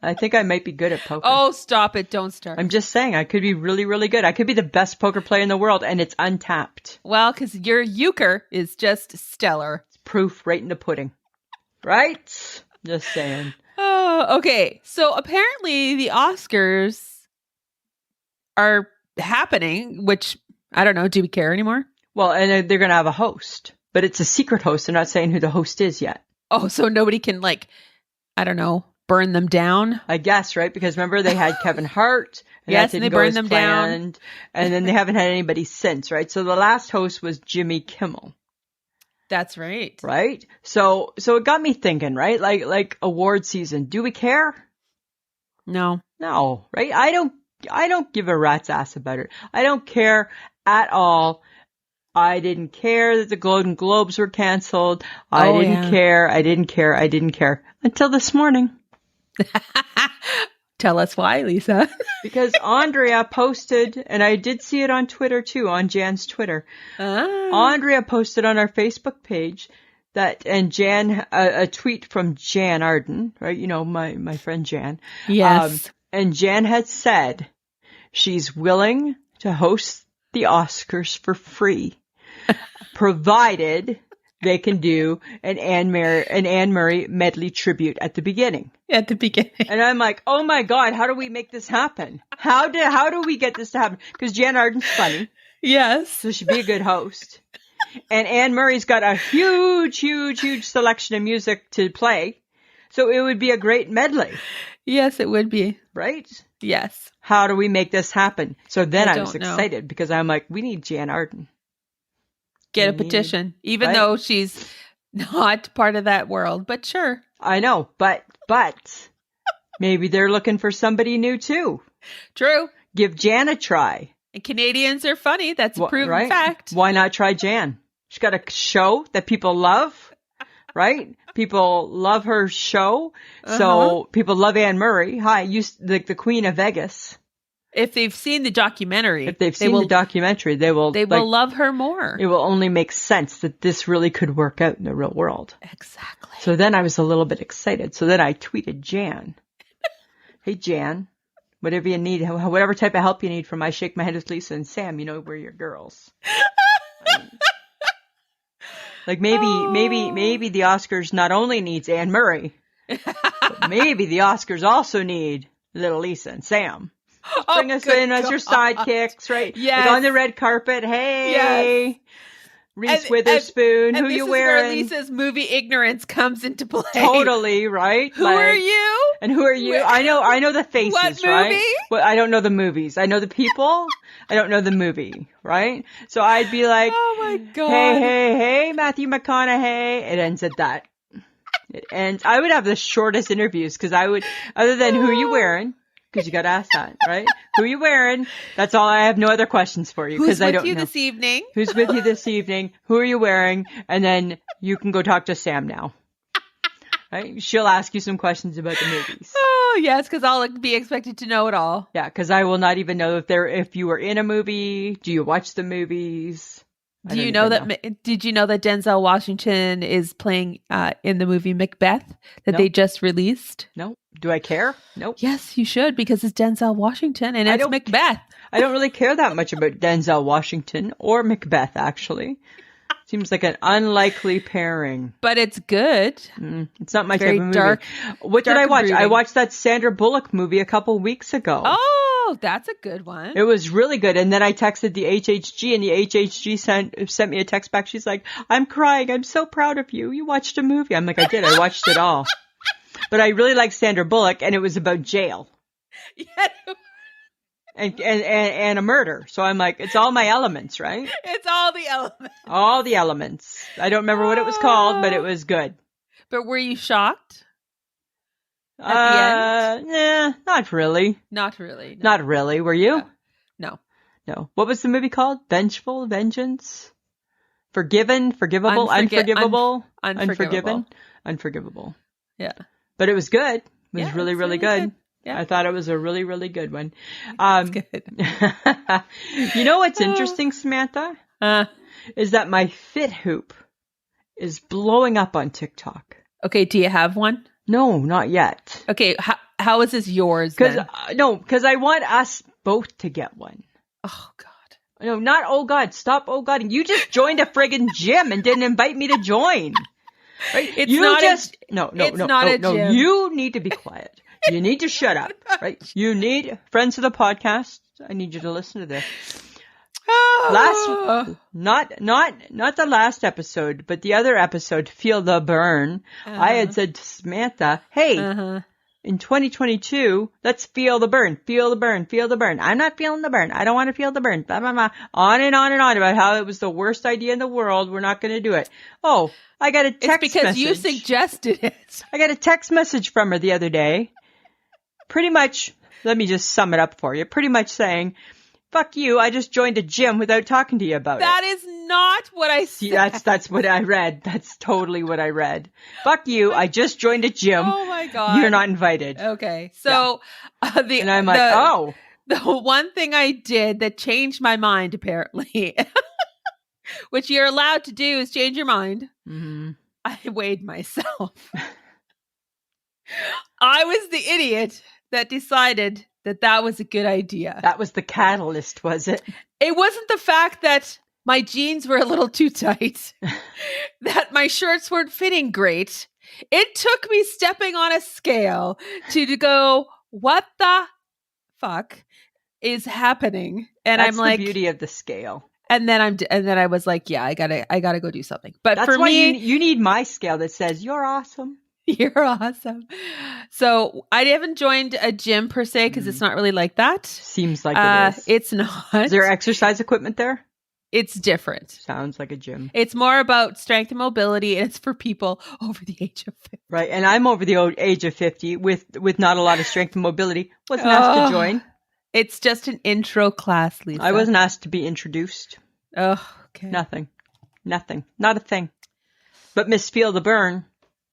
I think I might be good at poker. Oh, stop it. Don't start. I'm just saying, I could be really, really good. I could be the best poker player in the world, and it's untapped. Well, because your euchre is just stellar. It's proof right in the pudding. Right? Just saying. Oh, okay. So apparently the Oscars are happening, which, I don't know, do we care anymore? Well, and they're going to have a host, but it's a secret host. They're not saying who the host is yet. Oh, so nobody can, like, I don't know, burn them down? I guess, right? Because remember they had Kevin Hart. And yes, and they burned them down. And then they haven't had anybody since, right? So the last host was Jimmy Kimmel. That's right. Right? So it got me thinking, right? Like award season. Do we care? No. No, right? I don't give a rat's ass about it. I don't care at all. I didn't care that the Golden Globes were canceled. I didn't care until this morning. Tell us why, Lisa. Because Andrea posted, and I did see it on Twitter too, on Jann's Twitter. Andrea posted on our Facebook page that, and Jann, a tweet from Jann Arden, right? You know, my friend Jann. Yes. And Jann had said she's willing to host the Oscars for free, provided they can do an Anne Murray medley tribute at the beginning. At the beginning. And I'm like, oh my God, how do we make this happen? How do we get this to happen? Because Jann Arden's funny. Yes. So she'd be a good host. And Anne Murray's got a huge selection of music to play. So it would be a great medley. Yes, it would be. Right? Yes. How do we make this happen? So then I was excited because I'm like, we need Jann Arden. Get a petition, even though she's not part of that world, but sure. I know, but maybe they're looking for somebody new too. True. Give Jann a try. And Canadians are funny. That's a proven fact. Why not try Jann? She's got a show that people love, right? People love her show. So people love Anne Murray. Hi, like the Queen of Vegas. If they've seen the documentary. If they've seen the documentary, they will love her more. It will only make sense that this really could work out in the real world. Exactly. So then I was a little bit excited. So then I tweeted Jann. Hey, Jann, whatever you need, whatever type of help you need from I Shake My Head with Lisa and Sam, you know, we're your girls. Like maybe the Oscars not only needs Anne Murray, but maybe the Oscars also need little Lisa and Sam. Bring us in as your sidekicks, right? Yes. Like on the red carpet. Hey, yes. Reese Witherspoon, who you wearing? This is where Lisa's movie ignorance comes into play. Totally, right? Who are you? And who are you? I know the faces, what movie? Right? Well, I don't know the movies. I know the people. I don't know the movie, right? So I'd be like, oh my God. Hey, Matthew McConaughey. It ends at that. And I would have the shortest interviews because I would, other than who you wearing, because you got to ask that, right? Who are you wearing? That's all. I have no other questions for you because I don't know. Who's with you this evening? Who's with you this evening? Who are you wearing? And then you can go talk to Sam now. Right? She'll ask you some questions about the movies. Oh, yes, because I'll be expected to know it all. Yeah, because I will not even know if you were in a movie. Do you watch the movies? Did you know that Denzel Washington is playing in the movie Macbeth that they just released? No. Do I care? Nope. Yes, you should because it's Denzel Washington and it's Macbeth. I don't really care that much about Denzel Washington or Macbeth, actually. Seems like an unlikely pairing. But it's good. It's not my very type of movie. Dark. What did I watch? I watched that Sandra Bullock movie a couple weeks ago. Oh, that's a good one. It was really good. And then I texted the HHG and the HHG sent me a text back. She's like, I'm crying. I'm so proud of you. You watched a movie. I'm like, I did. I watched it all. But I really like Sandra Bullock and it was about jail. Yeah. And a murder. So I'm like, it's all my elements, right? It's all the elements. All the elements. I don't remember what it was called, but it was good. But were you shocked at the end? Nah, not really. Not really. No. Not really. Were you? No. No. What was the movie called? Vengeful? Vengeance? Forgiven? Forgivable? Unforgivable? Unforgiven? Unforgivable. Yeah. But it was good. It was really good. Yeah. I thought it was a really, really good one. Good. You know what's interesting, Samantha? Is that my fithoop is blowing up on TikTok. Okay, do you have one? No, not yet. Okay, how is this yours then? Because I want us both to get one. Oh, God. No, not oh, God. Stop oh, God. You just joined a friggin' gym and didn't invite me to join. Right? It's not a gym. You need to be quiet. You need to shut up, right? You need friends of the podcast. I need you to listen to this. Not the last episode, but the other episode, Feel the Burn. I had said to Samantha, hey, in 2022, let's feel the burn, feel the burn, feel the burn. I'm not feeling the burn. I don't want to feel the burn. Blah, blah, blah. On and on and on about how it was the worst idea in the world. We're not going to do it. Oh, I got a text message. It's because you suggested it. I got a text message from her the other day. Pretty much, let me just sum it up for you. Pretty much saying, Fuck you, I just joined a gym without talking to you about it. That is not what I said. See, that's what I read. That's totally what I read. Fuck you, I just joined a gym. Oh my God. You're not invited. Okay. So, and I'm like, oh. The one thing I did that changed my mind, apparently, which you're allowed to do is change your mind. Mm-hmm. I weighed myself. I was the idiot that decided that was a good idea. That was the catalyst, was it? It wasn't the fact that my jeans were a little too tight, that my shirts weren't fitting great. It took me stepping on a scale to go, what the fuck is happening? And That's I'm like, the beauty of the scale. And then I was like, yeah, I gotta go do something. But that's for why me, you need my scale that says you're awesome. You're awesome. So I haven't joined a gym per se because it's not really like that. Seems like it is. It's not. Is there exercise equipment there? It's different. Sounds like a gym. It's more about strength and mobility, and it's for people over the age of 50. Right, and I'm over the age of 50 with not a lot of strength and mobility. Wasn't asked to join. It's just an intro class, Lisa. I wasn't asked to be introduced. Oh, okay. Nothing. Not a thing. But Miss Feel the Burn.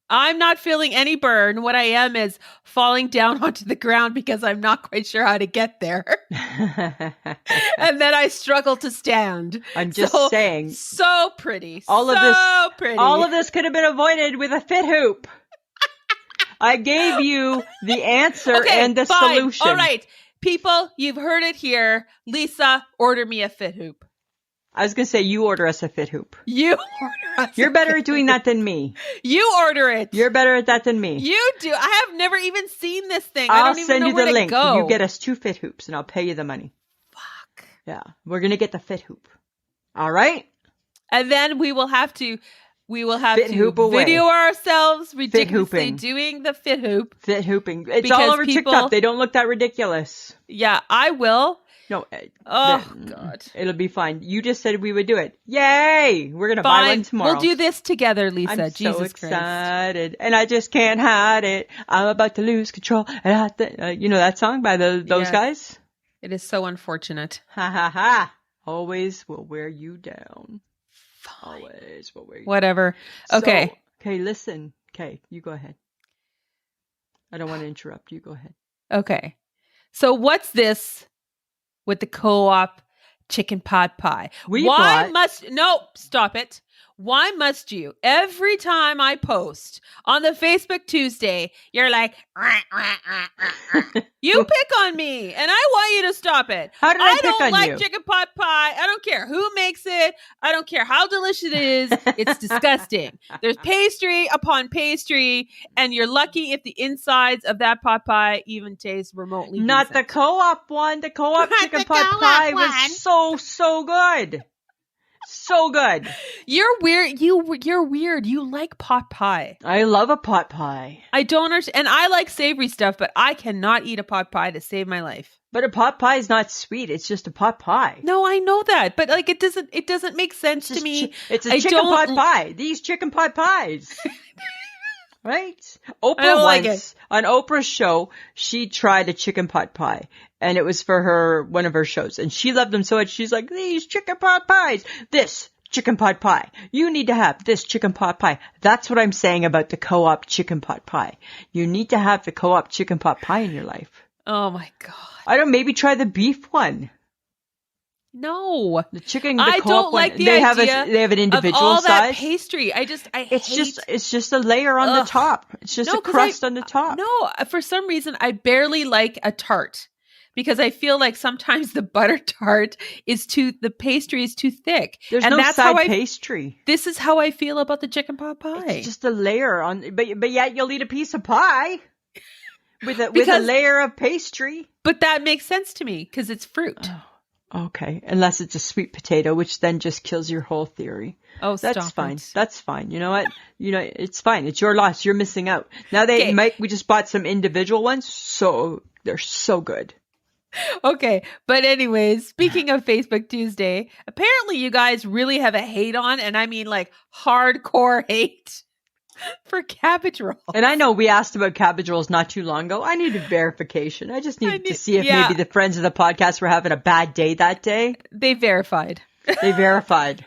I'm not feeling any burn. What I am is falling down onto the ground because I'm not quite sure how to get there. And then I struggle to stand. I'm just saying. So pretty. All of this could have been avoided with a fit hoop. I gave you the answer and the solution. All right. People, you've heard it here. Lisa, order me a fit hoop. I was going to say, you order us a fit hoop. You order us. You're better at doing that than me. You order it. You're better at that than me. You do. I have never even seen this thing. I'll I don't even know where to go. send you the link. You get us 2 fit hoops and I'll pay you the money. Fuck. Yeah. We're going to get the fit hoop. All right? And then we will have to fit hoop away. Video ourselves ridiculously doing the fit hoop. Fit hooping. It's all over TikTok. They don't look that ridiculous. Yeah, I will. No. God. It'll be fine. You just said we would do it. Yay! We're going to buy one tomorrow. We'll do this together, Lisa. I'm Jesus so excited. Christ. And I just can't hide it. I'm about to lose control. And you know that song by those guys? It is so unfortunate. Ha ha ha. Always will wear you down. Fine. Always will wear you Whatever. Down. Okay. Okay, listen. Okay, you go ahead. I don't want to interrupt. You go ahead. Okay. So what's this with the co-op chicken pot pie? Stop it. Why must you, every time I post on the Facebook Tuesday, you're like, you pick on me and I want you to stop it. How did I pick on you? I don't like chicken pot pie. I don't care who makes it. I don't care how delicious it is. It's disgusting. There's pastry upon pastry and you're lucky if the insides of that pot pie even taste remotely Not decent. the co-op one. The co-op chicken pot pie was so good. So good. You're weird. You're weird. You like pot pie. I love a pot pie. I don't understand. And I like savory stuff, but I cannot eat a pot pie to save my life. But a pot pie is not sweet. It's just a pot pie. No, I know that, but like it doesn't make sense to me. It's a chicken pot pie. These chicken pot pies. Right? Oprah once, on Oprah's show, she tried a chicken pot pie. And it was for one of her shows. And she loved them so much. She's like, these chicken pot pies. This chicken pot pie. You need to have this chicken pot pie. That's what I'm saying about the co-op chicken pot pie. You need to have the co-op chicken pot pie in your life. Oh my God. I don't, maybe try the beef one. No, the chicken. I don't like the idea. They have an individual of all size. That pastry. It's just a layer on the top. It's just a crust on the top. No, for some reason I barely like a tart because I feel like sometimes the butter tart the pastry is too thick. There's no side pastry. This is how I feel about the chicken pot pie. It's just a layer on, but yet you'll eat a piece of pie with a layer of pastry. But that makes sense to me because it's fruit. Oh. Okay, unless it's a sweet potato, which then just kills your whole theory. Oh, that's fine. It. That's fine. You know what? It's fine. It's your loss. You're missing out. Now we just bought some individual ones, so they're so good. Okay, but anyways, speaking of Facebook Tuesday, apparently you guys really have a hate on, and I mean like hardcore hate For cabbage rolls. And I know we asked about cabbage rolls not too long ago. I needed verification. I just needed to see if maybe the friends of the podcast were having a bad day that day. They verified. They verified.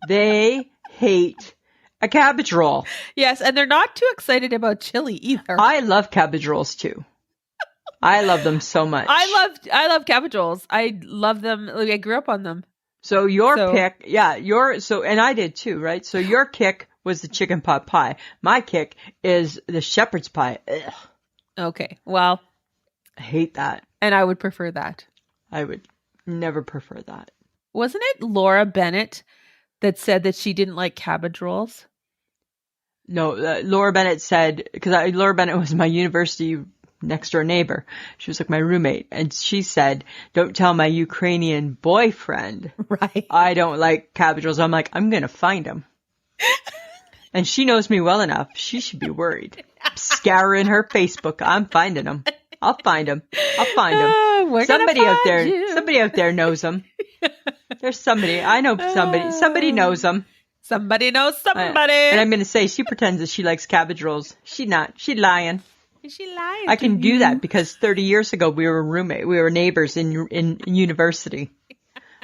They hate a cabbage roll. Yes, and they're not too excited about chili either. I love cabbage rolls too. I love them so much. I love cabbage rolls. I love them. I grew up on them. So pick, and I did too, right? So your kick was the chicken pot pie. My kick is the shepherd's pie. Ugh. Okay, well. I hate that. And I would prefer that. I would never prefer that. Wasn't it Laura Bennett that said that she didn't like cabbage rolls? No, Laura Bennett said, because Laura Bennett was my university next door neighbor. She was like my roommate. And she said, don't tell my Ukrainian boyfriend. Right. I don't like cabbage rolls. I'm like, I'm going to find him. And she knows me well enough. She should be worried. Scouring her Facebook. I'm finding him. I'll find him. Somebody out there knows him. There's somebody. I know somebody. Somebody knows him. Somebody knows somebody. And I'm going to say she pretends that she likes cabbage rolls. She's not. She's lying. Is she lying? I can do that because 30 years ago we were neighbors in university.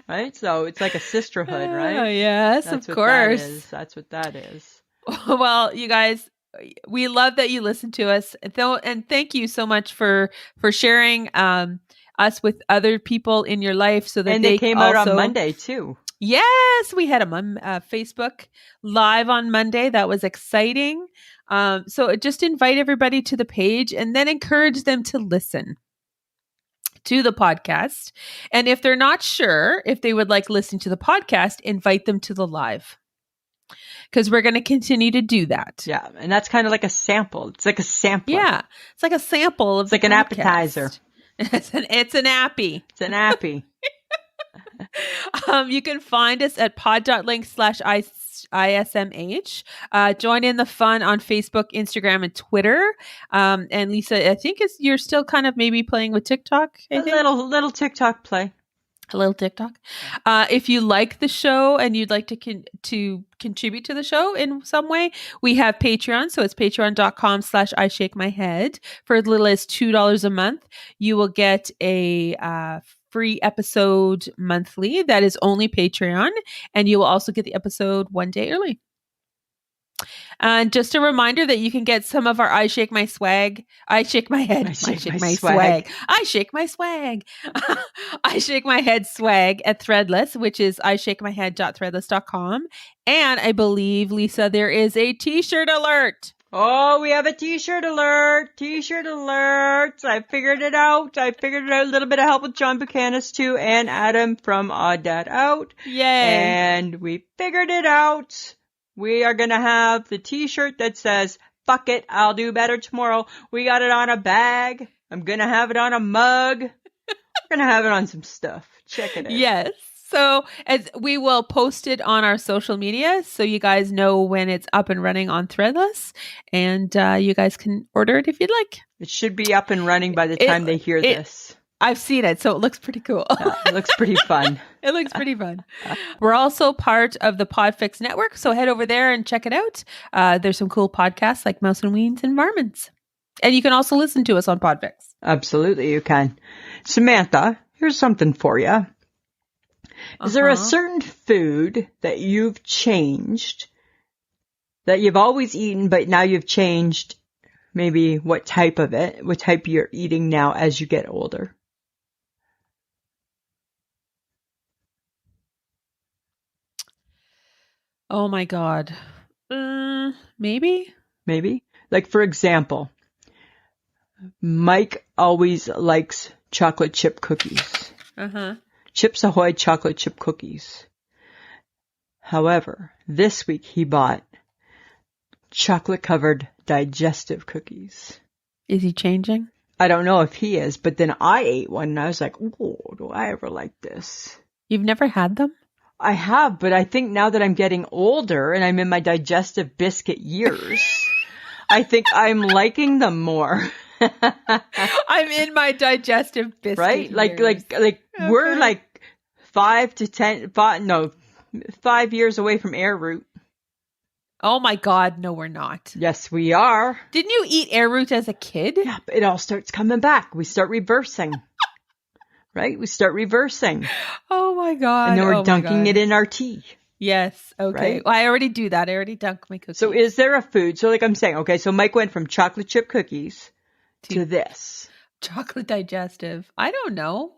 Right? So it's like a sisterhood, right? Oh, yes, of course. That's what that is. Well, you guys, we love that you listen to us. And thank you so much for sharing us with other people in your life so that and they came out on Monday too. Yes, we had a Facebook live on Monday. That was exciting. So just invite everybody to the page and then encourage them to listen to the podcast. And if they're not sure if they would like listening to the podcast, invite them to the live. Because we're going to continue to do that. Yeah. And that's kind of like a sample. It's like a sampler. Yeah. It's like a sample of It's like an appetizer. It's an appy. It's an appy. You can find us at pod.link/ISMH. Join in the fun on Facebook, Instagram, and Twitter. And Lisa, I think you're still kind of maybe playing with TikTok. A little TikTok play. A little TikTok. If you like the show and you'd like to contribute to the show in some way, we have Patreon. So it's patreon.com/IShakeMyHead. For as little as $2 a month, you will get a free episode monthly that is only Patreon. And you will also get the episode one day early. And just a reminder that you can get some of our I Shake My Swag. I Shake My Head. I Shake My Swag. I Shake My Swag. I Shake My Head swag at Threadless, which is ishakemyhead.threadless.com. And I believe, Lisa, there is a t-shirt alert. Oh, we have a t-shirt alert. T-shirt alert. I figured it out. A little bit of help with John Buchanan too and Adam from Odd Dad Out. Yay. And we figured it out. We are going to have the t-shirt that says, fuck it, I'll do better tomorrow. We got it on a bag. I'm going to have it on a mug. We're going to have it on some stuff. Check it out. Yes. So as we will post it on our social media so you guys know when it's up and running on Threadless. And you guys can order it if you'd like. It should be up and running by the time they hear this. I've seen it, so it looks pretty cool. It looks pretty fun. It looks pretty fun. We're also part of the Podfix Network, so head over there and check it out. There's some cool podcasts like Mouse and Weens and Varmints. And you can also listen to us on Podfix. Absolutely, you can. Samantha, here's something for you. Is there a certain food that you've changed, that you've always eaten, but now you've changed maybe what type you're eating now as you get older? Oh my God. Maybe? Maybe. Like, for example, Mike always likes chocolate chip cookies. Uh-huh. Chips Ahoy chocolate chip cookies. However, this week he bought chocolate covered digestive cookies. Is he changing? I don't know if he is, but then I ate one and I was like, oh, do I ever like this? You've never had them? I have, but I think now that I'm getting older and I'm in my digestive biscuit years, I think I'm liking them more. I'm in my digestive biscuit right? years. Like okay. We're like 5 years away from air root. Oh my God, no, we're not. Yes, we are. Didn't you eat arrowroot as a kid? Yeah, but it all starts coming back. We start reversing. Right? We start reversing. Oh my God. And then we're dunking it in our tea. Yes. Okay. Right? Well, I already do that. I already dunk my cookies. So is there a food? So like I'm saying, okay, so Mike went from chocolate chip cookies to this. Chocolate digestive. I don't know.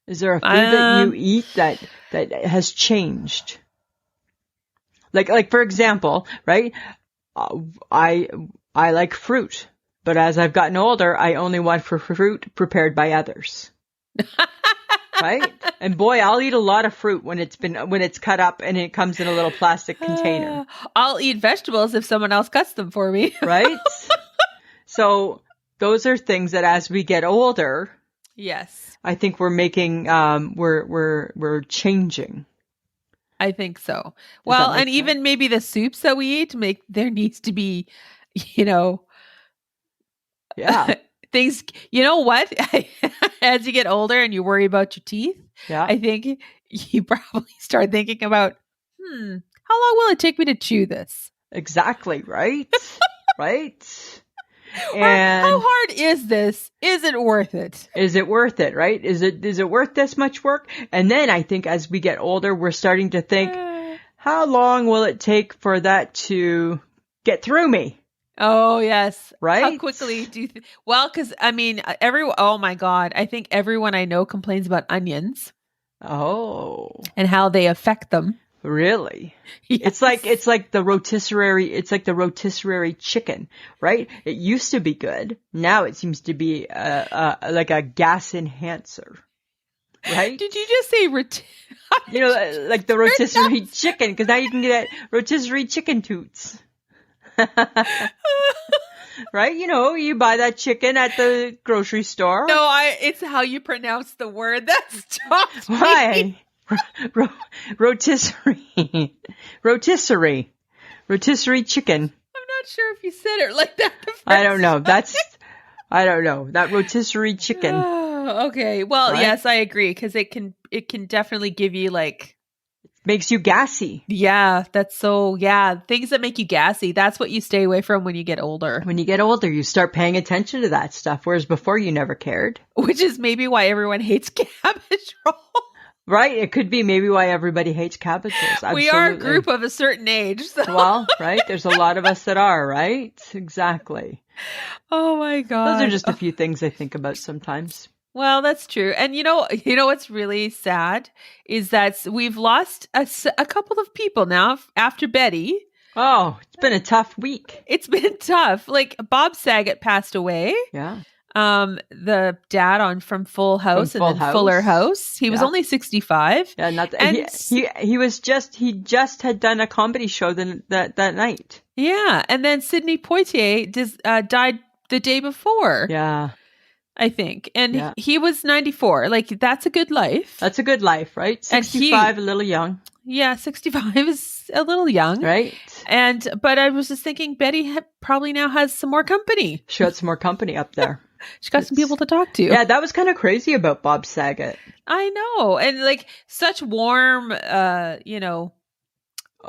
Is there a food that you eat that has changed? Like for example, right? I like fruit, but as I've gotten older, I only want fruit prepared by others. Right? And boy, I'll eat a lot of fruit when it's cut up and it comes in a little plastic container. I'll eat vegetables if someone else cuts them for me. Right? So those are things that as we get older, yes, I think we're making we're changing. I think so. Well, and sense? even maybe the soups that we eat there needs to be, yeah. Things, you know what? As you get older and you worry about your teeth, I think you probably start thinking about, how long will it take me to chew this? Exactly, right? Right? And how hard is this? Is it worth it? Is it worth it, right? Is it worth this much work? And then I think as we get older, we're starting to think, how long will it take for that to get through me? Oh, yes. Right? How quickly do you well, because I mean, oh my God, I think everyone I know complains about onions. Oh. And how they affect them. Really? Yes. It's like the rotisserie chicken, right? It used to be good. Now it seems to be like a gas enhancer. Right? Did you just say like the rotisserie chicken, because now you can get rotisserie chicken toots. Right? You buy that chicken at the grocery store. No, it's how you pronounce the word. That's stopped me. Why? Rotisserie chicken. I'm not sure if you said it like that the first I don't know. time. I don't know. That rotisserie chicken. Oh, okay. Well, Right? yes, I agree, because it can definitely give you makes you gassy. Yeah, things that make you gassy. That's what you stay away from when you get older. When you get older, you start paying attention to that stuff, whereas before you never cared. Which is maybe why everyone hates cabbage roll. Right? It could be maybe why everybody hates cabbage rolls. Absolutely. We are a group of a certain age. So. Well, right? There's a lot of us that are, right? Exactly. Oh my God. Those are just a few things I think about sometimes. Well, that's true. And you know what's really sad is that we've lost a couple of people now after Betty. Oh, it's been a tough week. It's been tough. Like Bob Saget passed away. Yeah. The dad from Full House and then Fuller House. He was only 65. Yeah, not that, he just had done a comedy show that night. Yeah, and then Sidney Poitier died the day before. Yeah. I think. And he was 94. Like, that's a good life. That's a good life, right? 65, a little young. Yeah, 65 is a little young. Right. But I was just thinking Betty probably now has some more company. She got some more company up there. She got some people to talk to. Yeah, that was kind of crazy about Bob Saget. I know. And such warm,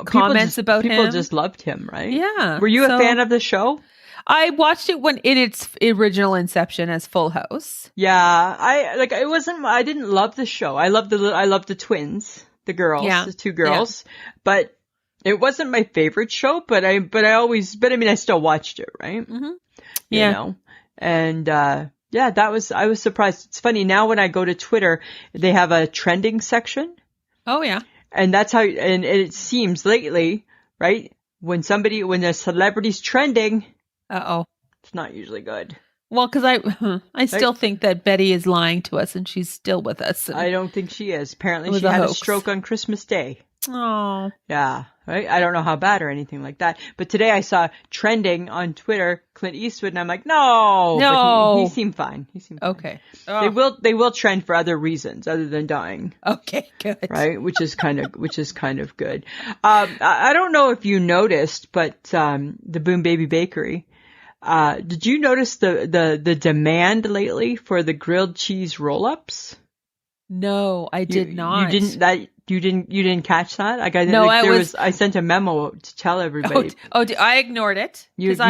comments about him. People just loved him, right? Yeah. Were you a fan of the show? I watched it in its original inception as Full House. Yeah, I didn't love the show. I loved the twins, the girls, the two girls, but it wasn't my favorite show. But I still watched it, right? Mm-hmm. You know, and I was surprised. It's funny now when I go to Twitter, they have a trending section. Oh yeah, and that's how, and it seems lately, right? When a celebrity's trending. It's not usually good. Well, because I still think that Betty is lying to us and she's still with us. I don't think she is. Apparently she had a stroke on Christmas Day. Oh. Yeah. Right? I don't know how bad or anything like that. But today I saw trending on Twitter Clint Eastwood and I'm like, no. But he seemed fine. Okay. Oh. They will trend for other reasons other than dying. Okay, good. Right? Which is kind of good. I don't know if you noticed, but the Boom Baby Bakery, did you notice the demand lately for the grilled cheese roll-ups? No, I did not. You didn't. You didn't catch that? No, I sent a memo to tell everybody. I ignored it because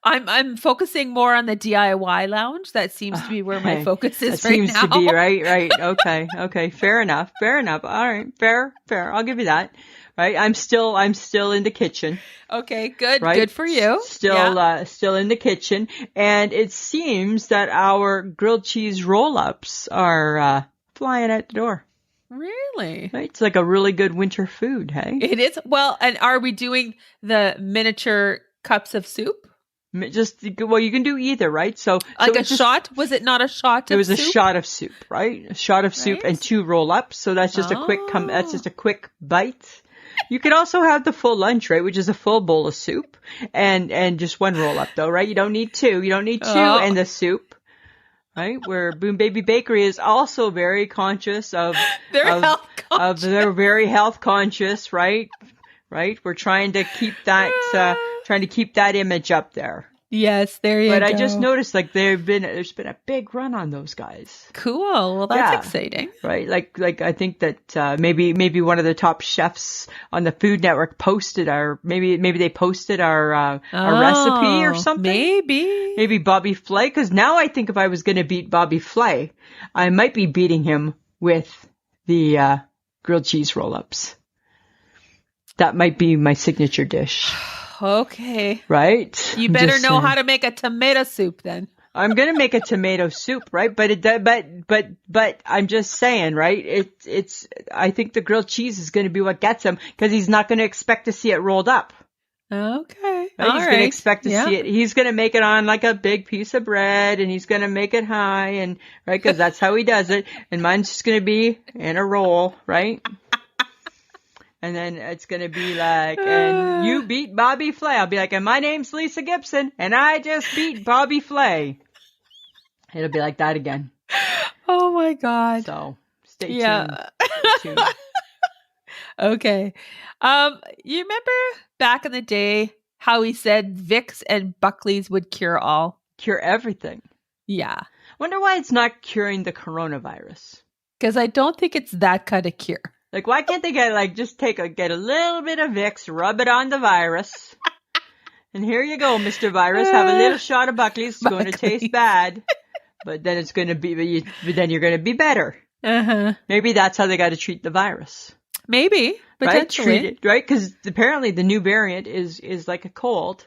I'm focusing more on the DIY lounge. That seems to be where my focus is right now. Seems to be right. Okay. Fair enough. All right. Fair. I'll give you that. Right. I'm still in the kitchen. Okay. Good. Right? Good for you. Still in the kitchen, and it seems that our grilled cheese roll-ups are flying out the door. Really? Right? It's like a really good winter food, hey? It is. Well, and are we doing the miniature cups of soup? You can do either, right? So a shot? Was it not a shot of soup? It was a shot of soup, right? A shot of soup and 2 roll-ups. So that's just that's just a quick bite. You could also have the full lunch, right? Which is a full bowl of soup and just 1 roll-up though, right? You don't need 2. You don't need 2 and the soup. Right, where Boom Baby Bakery is also very conscious of they're very health conscious, right? Right, we're trying to keep that image up there. Yes, there you go. But I just noticed like there's been a big run on those guys. Cool. Well, that's exciting. Right? Like I think that maybe one of the top chefs on the Food Network posted maybe they posted our recipe or something. Maybe Bobby Flay, because now I think if I was going to beat Bobby Flay, I might be beating him with the grilled cheese roll-ups. That might be my signature dish. Okay. Right? You better know how to make a tomato soup then. I'm going to make a tomato soup, right? But I'm just saying, right? I think the grilled cheese is going to be what gets him because he's not going to expect to see it rolled up. Okay. Right? He's going to expect to see it. He's going to make it on like a big piece of bread and he's going to make it high and, right? Because that's how he does it. And mine's just going to be in a roll, right? And then it's going to be like, and you beat Bobby Flay. I'll be like, and my name's Lisa Gibson, and I just beat Bobby Flay. It'll be like that again. Oh, my God. So, stay tuned. Okay. You remember back in the day how he said Vicks and Buckleys would cure all? Cure everything. Yeah. Wonder why it's not curing the coronavirus. Because I don't think it's that kind of cure. Like, why can't they get a little bit of Vicks, rub it on the virus, and here you go, Mr. Virus, have a little shot of Buckley's. It's going to taste bad, but then it's going to be, then you're going to be better. Uh-huh. Maybe that's how they got to treat the virus. Maybe, potentially. Right? Treat it, right? Because apparently the new variant is like a cold.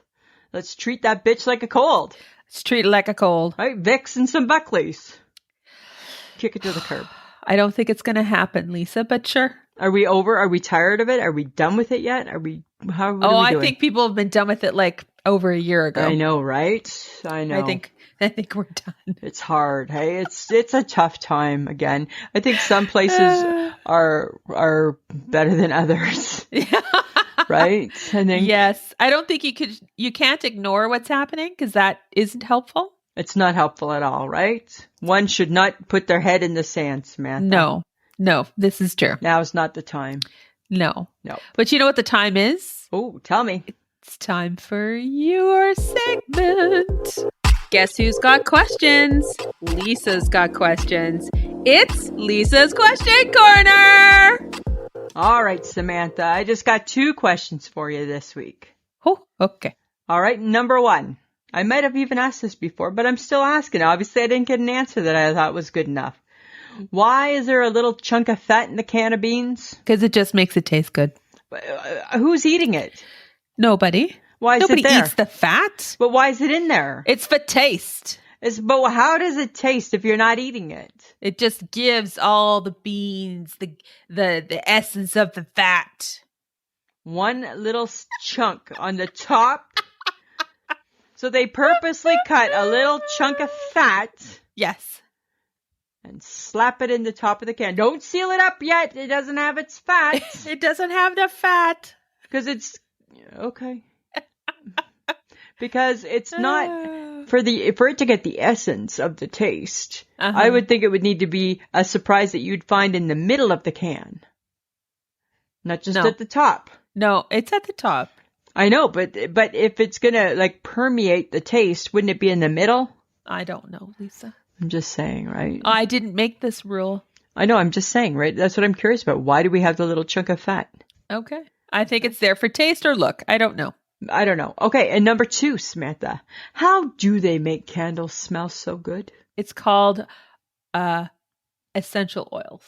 Let's treat that bitch like a cold. Let's treat it like a cold. Right? Vicks and some Buckleys. Kick it to the curb. I don't think it's going to happen, Lisa, but sure. Are we over? Are we tired of it? Are we done with it yet? What are we doing? I think people have been done with it like over a year ago. I know, right? I know. I think we're done. It's hard. Hey, it's a tough time again. I think some places are better than others. Right? I think. Yes. I don't think you can't ignore what's happening because that isn't helpful. It's not helpful at all, right? One should not put their head in the sand, Samantha. No, this is true. Now is not the time. No. But you know what the time is? Oh, tell me. It's time for your segment. Guess who's got questions? Lisa's got questions. It's Lisa's Question Corner. All right, Samantha. I just got 2 questions for you this week. Oh, okay. All right, number 1. I might have even asked this before, but I'm still asking. Obviously, I didn't get an answer that I thought was good enough. Why is there a little chunk of fat in the can of beans? Because it just makes it taste good. Who's eating it? Nobody. Why is Nobody it there? Eats the fat. But why is it in there? It's for taste. But how does it taste if you're not eating it? It just gives all the beans the essence of the fat. One little chunk on the top. So they purposely cut a little chunk of fat. Yes. And slap it in the top of the can. Don't seal it up yet. It doesn't have its fat. It doesn't have the fat. Because it's... Okay. Because it's not... For it to get the essence of the taste, I would think it would need to be a surprise that you'd find in the middle of the can. Not just at the top. No, it's at the top. I know, but if it's going to permeate the taste, wouldn't it be in the middle? I don't know, Lisa. I'm just saying, right? I didn't make this rule. I know, I'm just saying, right? That's what I'm curious about. Why do we have the little chunk of fat? Okay. I think it's there for taste or look. I don't know. Okay, and number 2, Samantha. How do they make candles smell so good? It's called essential oils.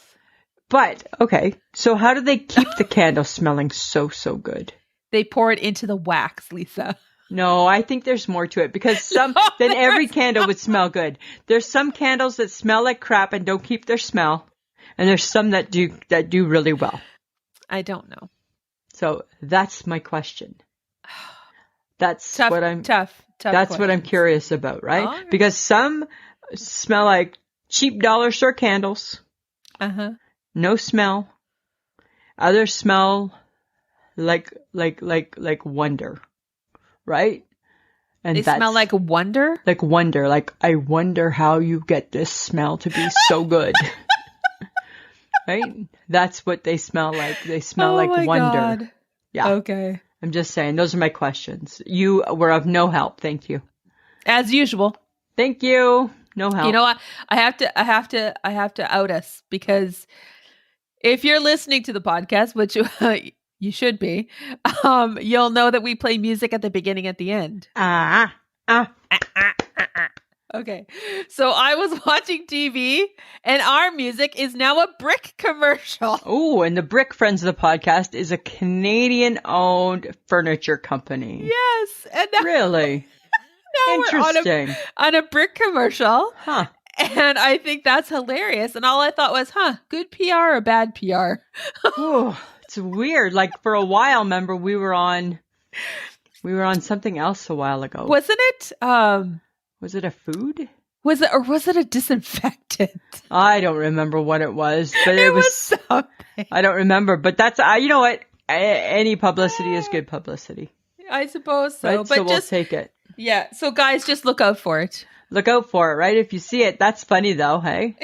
But, okay, so how do they keep the candle smelling so good? They pour it into the wax, Lisa. No, I think there's more to it because then every candle would smell good. There's some candles that smell like crap and don't keep their smell, and there's some that do really well. I don't know. So that's my question. That's tough. That's questions. what I'm curious about, right? Right. Because some smell like cheap dollar store candles. No smell. Others smell like wonder, right? And they smell like wonder? Like wonder. Like, I wonder how you get this smell to be so good. Right? That's what they smell like. They smell like wonder. God. Yeah. Okay. I'm just saying, those are my questions. You were of no help. Thank you. As usual. Thank you. No help. You know what? I have to out us, because if you're listening to the podcast, which you should be, you'll know that we play music at the beginning, at the end. Okay. So I was watching TV and our music is now a Brick commercial. Oh, and the Brick, friends of the podcast, is a Canadian-owned furniture company. Yes. And really? Now interesting. We're on a Brick commercial. Huh. And I think that's hilarious. And all I thought was, good PR or bad PR? Oh, it's weird. Like, for a while, remember, we were on something else a while ago. Wasn't it? Was it a food? Was it a disinfectant? I don't remember what it was, but it was something. I don't remember, but that's, you know what? Any publicity is good publicity. I suppose so. Right? But so we'll take it. Yeah. So guys, just look out for it. Look out for it, right? If you see it, that's funny though, hey?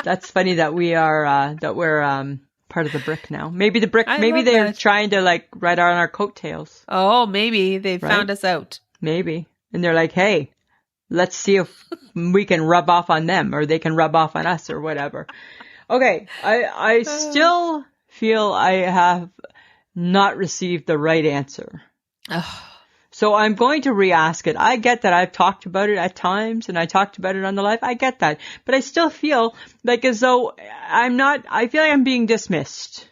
That's funny that we're part of the Brick now. Maybe the Brick, maybe they're trying to like ride on our coattails. Oh, maybe they found us out. Maybe. And they're like, hey, let's see if we can rub off on them or they can rub off on us or whatever. Okay. I still feel I have not received the right answer. So I'm going to re-ask it. I get that I've talked about it at times and I talked about it on the live. I get that. But I still feel like as though I feel like I'm being dismissed.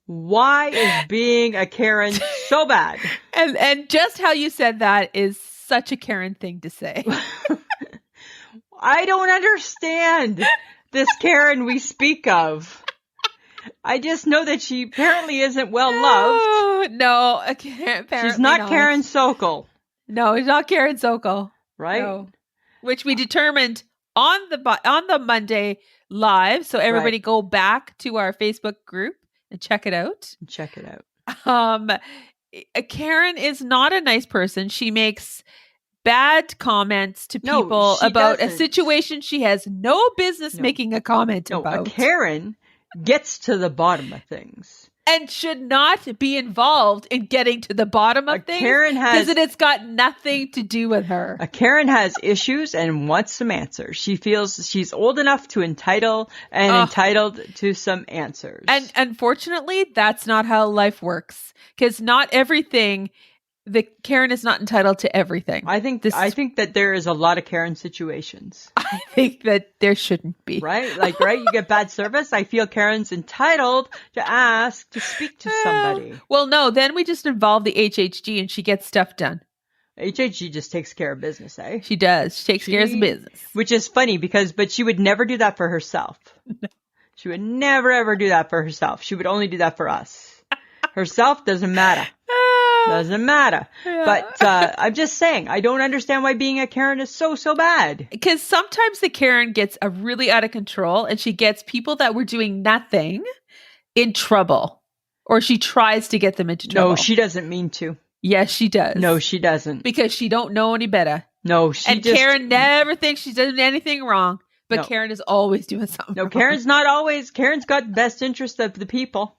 Why is being a Karen so bad? And just how you said that is such a Karen thing to say. I don't understand this Karen we speak of. I just know that she apparently isn't well loved. No, apparently she's not Karen Sokol. No, she's not Karen Sokol. Right? No. Which we determined on the Monday live. So everybody go back to our Facebook group and check it out. Karen is not a nice person. She makes bad comments to people about a situation she has no business making a comment about. A Karen gets to the bottom of things. And should not be involved in getting to the bottom of things. Because it's got nothing to do with her. A Karen has issues and wants some answers. She feels she's old enough to entitled to some answers. And unfortunately, that's not how life works. Because not everything, the Karen is not entitled to everything. I think that there is a lot of Karen situations. I think that there shouldn't be. Right? Like, right? You get bad service. I feel Karen's entitled to ask to speak to somebody. Well, no, then we just involve the HHG and she gets stuff done. HHG just takes care of business, eh? She does. She takes care of business. Which is funny but she would never do that for herself. No. She would never ever do that for herself. She would only do that for us. Herself doesn't matter. Doesn't matter. Yeah. But I'm just saying, I don't understand why being a Karen is so bad. Because sometimes the Karen gets really out of control and she gets people that were doing nothing in trouble. Or she tries to get them into trouble. No, she doesn't mean to. Yes, she does. No, she doesn't. Because she don't know any better. No, Karen never thinks she's doing anything wrong. But Karen is always doing something No, wrong. Karen's not always. Karen's got the best interest of the people.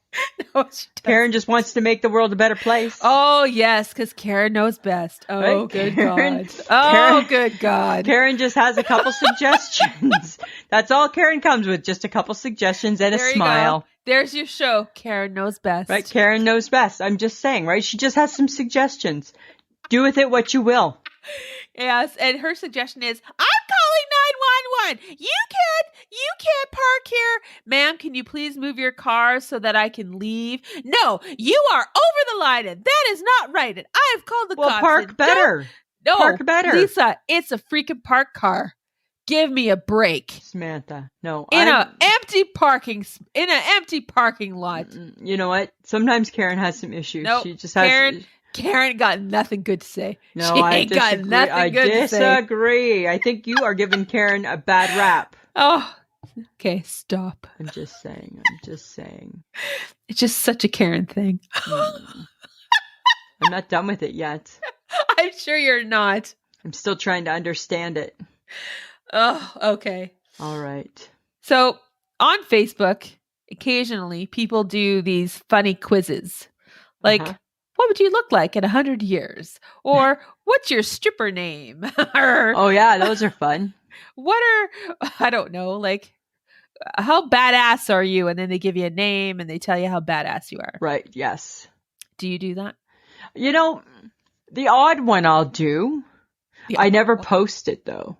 No, she doesn't. Karen just wants to make the world a better place. Oh, yes, because Karen knows best. Oh, Right? good Karen- God. Oh, good God. Karen just has a couple suggestions. That's all Karen comes with, just a couple suggestions and There a you smile. go. There's your show. Karen knows best. Right? Karen knows best. I'm just saying, right? She just has some suggestions. Do with it what you will. Yes, and her suggestion is, I'm calling 911. You can't park here. Ma'am, can you please move your car so that I can leave? No, you are over the line, and that is not right. And I have called the cops. Well, park better. No, Park better. Lisa, it's a freaking park car. Give me a break. Samantha, no. In an empty parking lot. You know what? Sometimes Karen has some issues. Nope. She just has... Karen got nothing good to say. No, she I ain't got disagree. nothing good to say. I disagree. I think you are giving Karen a bad rap. Oh, okay, stop. I'm just saying. It's just such a Karen thing. I'm not done with it yet. I'm sure you're not. I'm still trying to understand it. Oh, okay. All right. So on Facebook, occasionally people do these funny quizzes. Like, what would you look like in 100 years? Or what's your stripper name? Or oh, yeah, those are fun. I don't know, like, how badass are you? And then they give you a name and they tell you how badass you are. Right, yes. Do you do that? You know, the odd one I'll do. I never post it, though.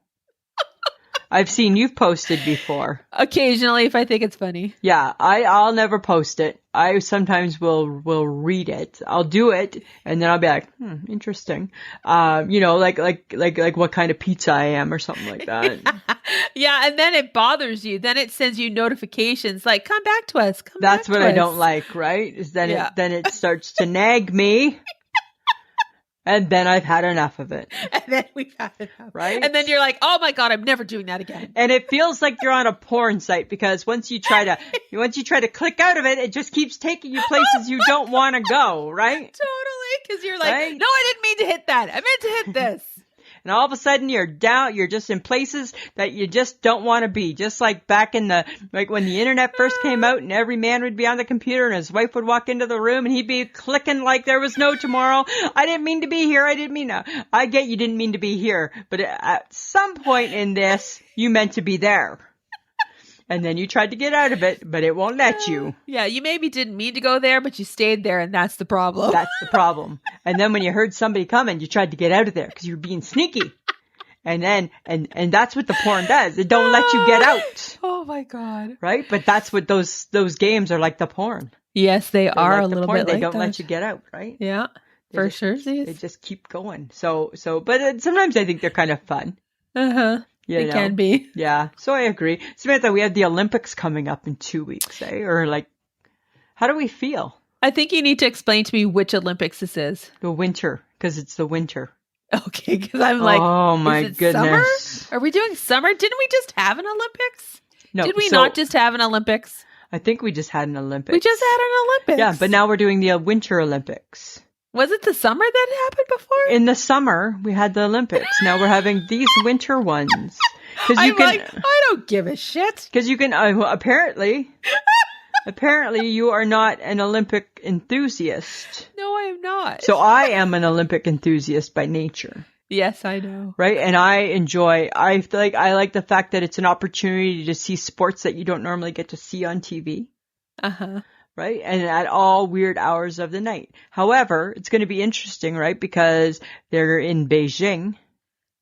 I've seen you've posted before. Occasionally, if I think it's funny. Yeah, I'll never post it. I sometimes will read it. I'll do it, and then I'll be like, interesting. You know, like what kind of pizza I am or something like that. Yeah, and then it bothers you. Then it sends you notifications like, come back to us. That's what I don't like, right? Is then it starts to nag me. And then I've had enough of it. And then we've had enough. Right? And then you're like, oh my God, I'm never doing that again. And it feels like you're on a porn site because once you try to click out of it, it just keeps taking you places you don't want to go, right? Totally. Because you're like, right? No, I didn't mean to hit that. I meant to hit this. And all of a sudden you're just in places that you just don't want to be. Just like back in like when the internet first came out and every man would be on the computer and his wife would walk into the room and he'd be clicking like there was no tomorrow. I didn't mean to be here. I didn't mean to. I get you didn't mean to be here. But at some point in this, you meant to be there. And then you tried to get out of it, but it won't let you. Yeah, you maybe didn't mean to go there, but you stayed there, and that's the problem. That's the problem. And then when you heard somebody coming, you tried to get out of there because you were being sneaky. And then, and that's what the porn does. It don't let you get out. Oh my God. Right? But that's what those games are like the porn. Yes, they are like a little bit like that. They don't let you get out, right? Yeah, for sure. They just keep going. So, but sometimes I think they're kind of fun. Uh-huh. It can be. Yeah. So I agree. Samantha, we have the Olympics coming up in 2 weeks, eh? Or like, how do we feel? I think you need to explain to me which Olympics this is. The winter, because it's the winter. Okay, because I'm like, oh my goodness. Summer? Are we doing summer? Didn't we just have an Olympics? No. Did we not just have an Olympics? I think we just had an Olympics. We just had an Olympics. Yeah, but now we're doing the Winter Olympics. Was it the summer that happened before? In the summer, we had the Olympics. Now we're having these winter ones. I don't give a shit. Because you can, apparently you are not an Olympic enthusiast. No, I am not. So I am an Olympic enthusiast by nature. Yes, I know. Right? And I like the fact that it's an opportunity to see sports that you don't normally get to see on TV. Uh-huh. Right? And at all weird hours of the night. However, it's going to be interesting, right? Because they're in Beijing.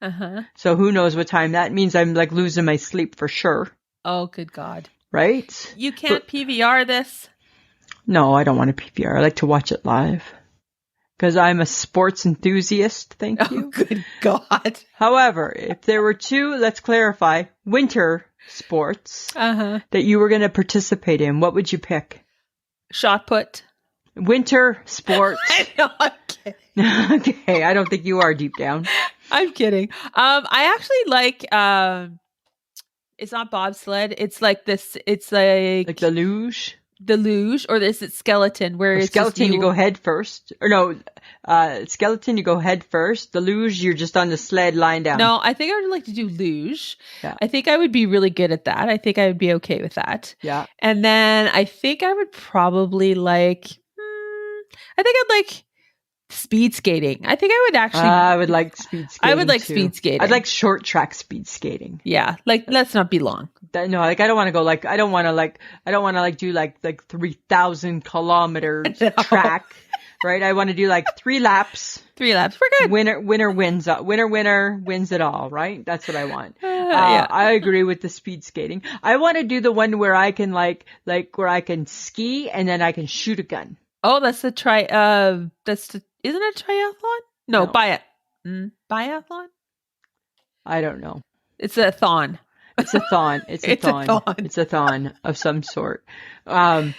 Uh-huh. So who knows what time that means. I'm like losing my sleep for sure. Oh, good God. Right? You can't PVR this? No, I don't want to PVR. I like to watch it live. Because I'm a sports enthusiast, thank you. Oh, good God. However, if there were two, let's clarify, winter sports that you were going to participate in, what would you pick? Shot put. Winter sports. I know, I'm kidding. Okay, I don't think you are deep down. I'm kidding. I actually like, it's not bobsled. It's like this, it's like the luge? the luge, or is it skeleton? Where it's skeleton, you go head first. Or no, skeleton, you go head first. The luge, you're just on the sled lying down. No, I think I would like to do luge. Yeah. I think I would be really good at that. I think I would be okay with that. Yeah. And then I think I would probably like, I think I'd like speed skating. I think I would actually. I would like speed skating. I would like too. speed skating. I'd like short track speed skating. Yeah, like let's not be long. No, like I don't want to go like I don't want to do like 3,000 kilometers track, right? I want to do like 3 laps. 3 laps, we're good. Winner wins. Winner wins it all, right? That's what I want. Yeah. I agree with the speed skating. I want to do the one where I can like where I can ski and then I can shoot a gun. Oh, that's the isn't it a triathlon? No. Biathlon? I don't know. It's a thon. It's a thon. It's a thon. It's a thon of some sort. Not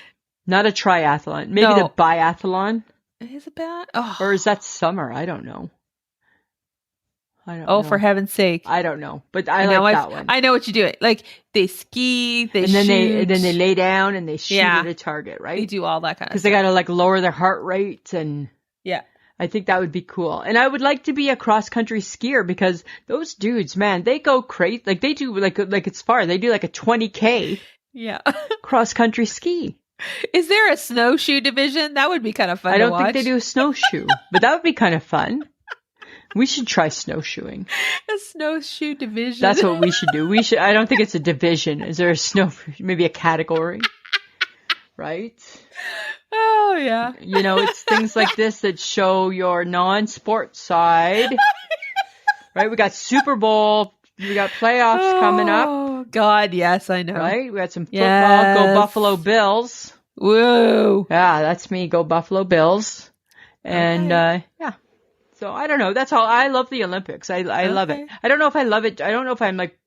a triathlon. Maybe the biathlon. Is it bad? Oh. Or is that summer? I don't know. Oh, for heaven's sake. I don't know. But I like that one. I know what you do. Like they ski, and then they lay down and they shoot at a target, right? They do all that kind of stuff. Because they got to like lower their heart rate and yeah. I think that would be cool. And I would like to be a cross-country skier because those dudes, man, they go crazy. Like they do like it's far. They do like a 20K cross-country ski. Is there a snowshoe division? That would be kind of fun to watch. I don't think they do a snowshoe, but that would be kind of fun. We should try snowshoeing. A snowshoe division. That's what we should do. I don't think it's a division. Is there maybe a category? Right? Oh, yeah. You know, it's things like this that show your non-sport side. Right? We got Super Bowl. We got playoffs coming up. Oh, God, yes, I know. Right? We got some football. Yes. Go Buffalo Bills. Woo. Yeah, that's me. Go Buffalo Bills. And, yeah. So, I don't know. That's all. I love the Olympics. I love it. I don't know if I love it. I don't know if I'm like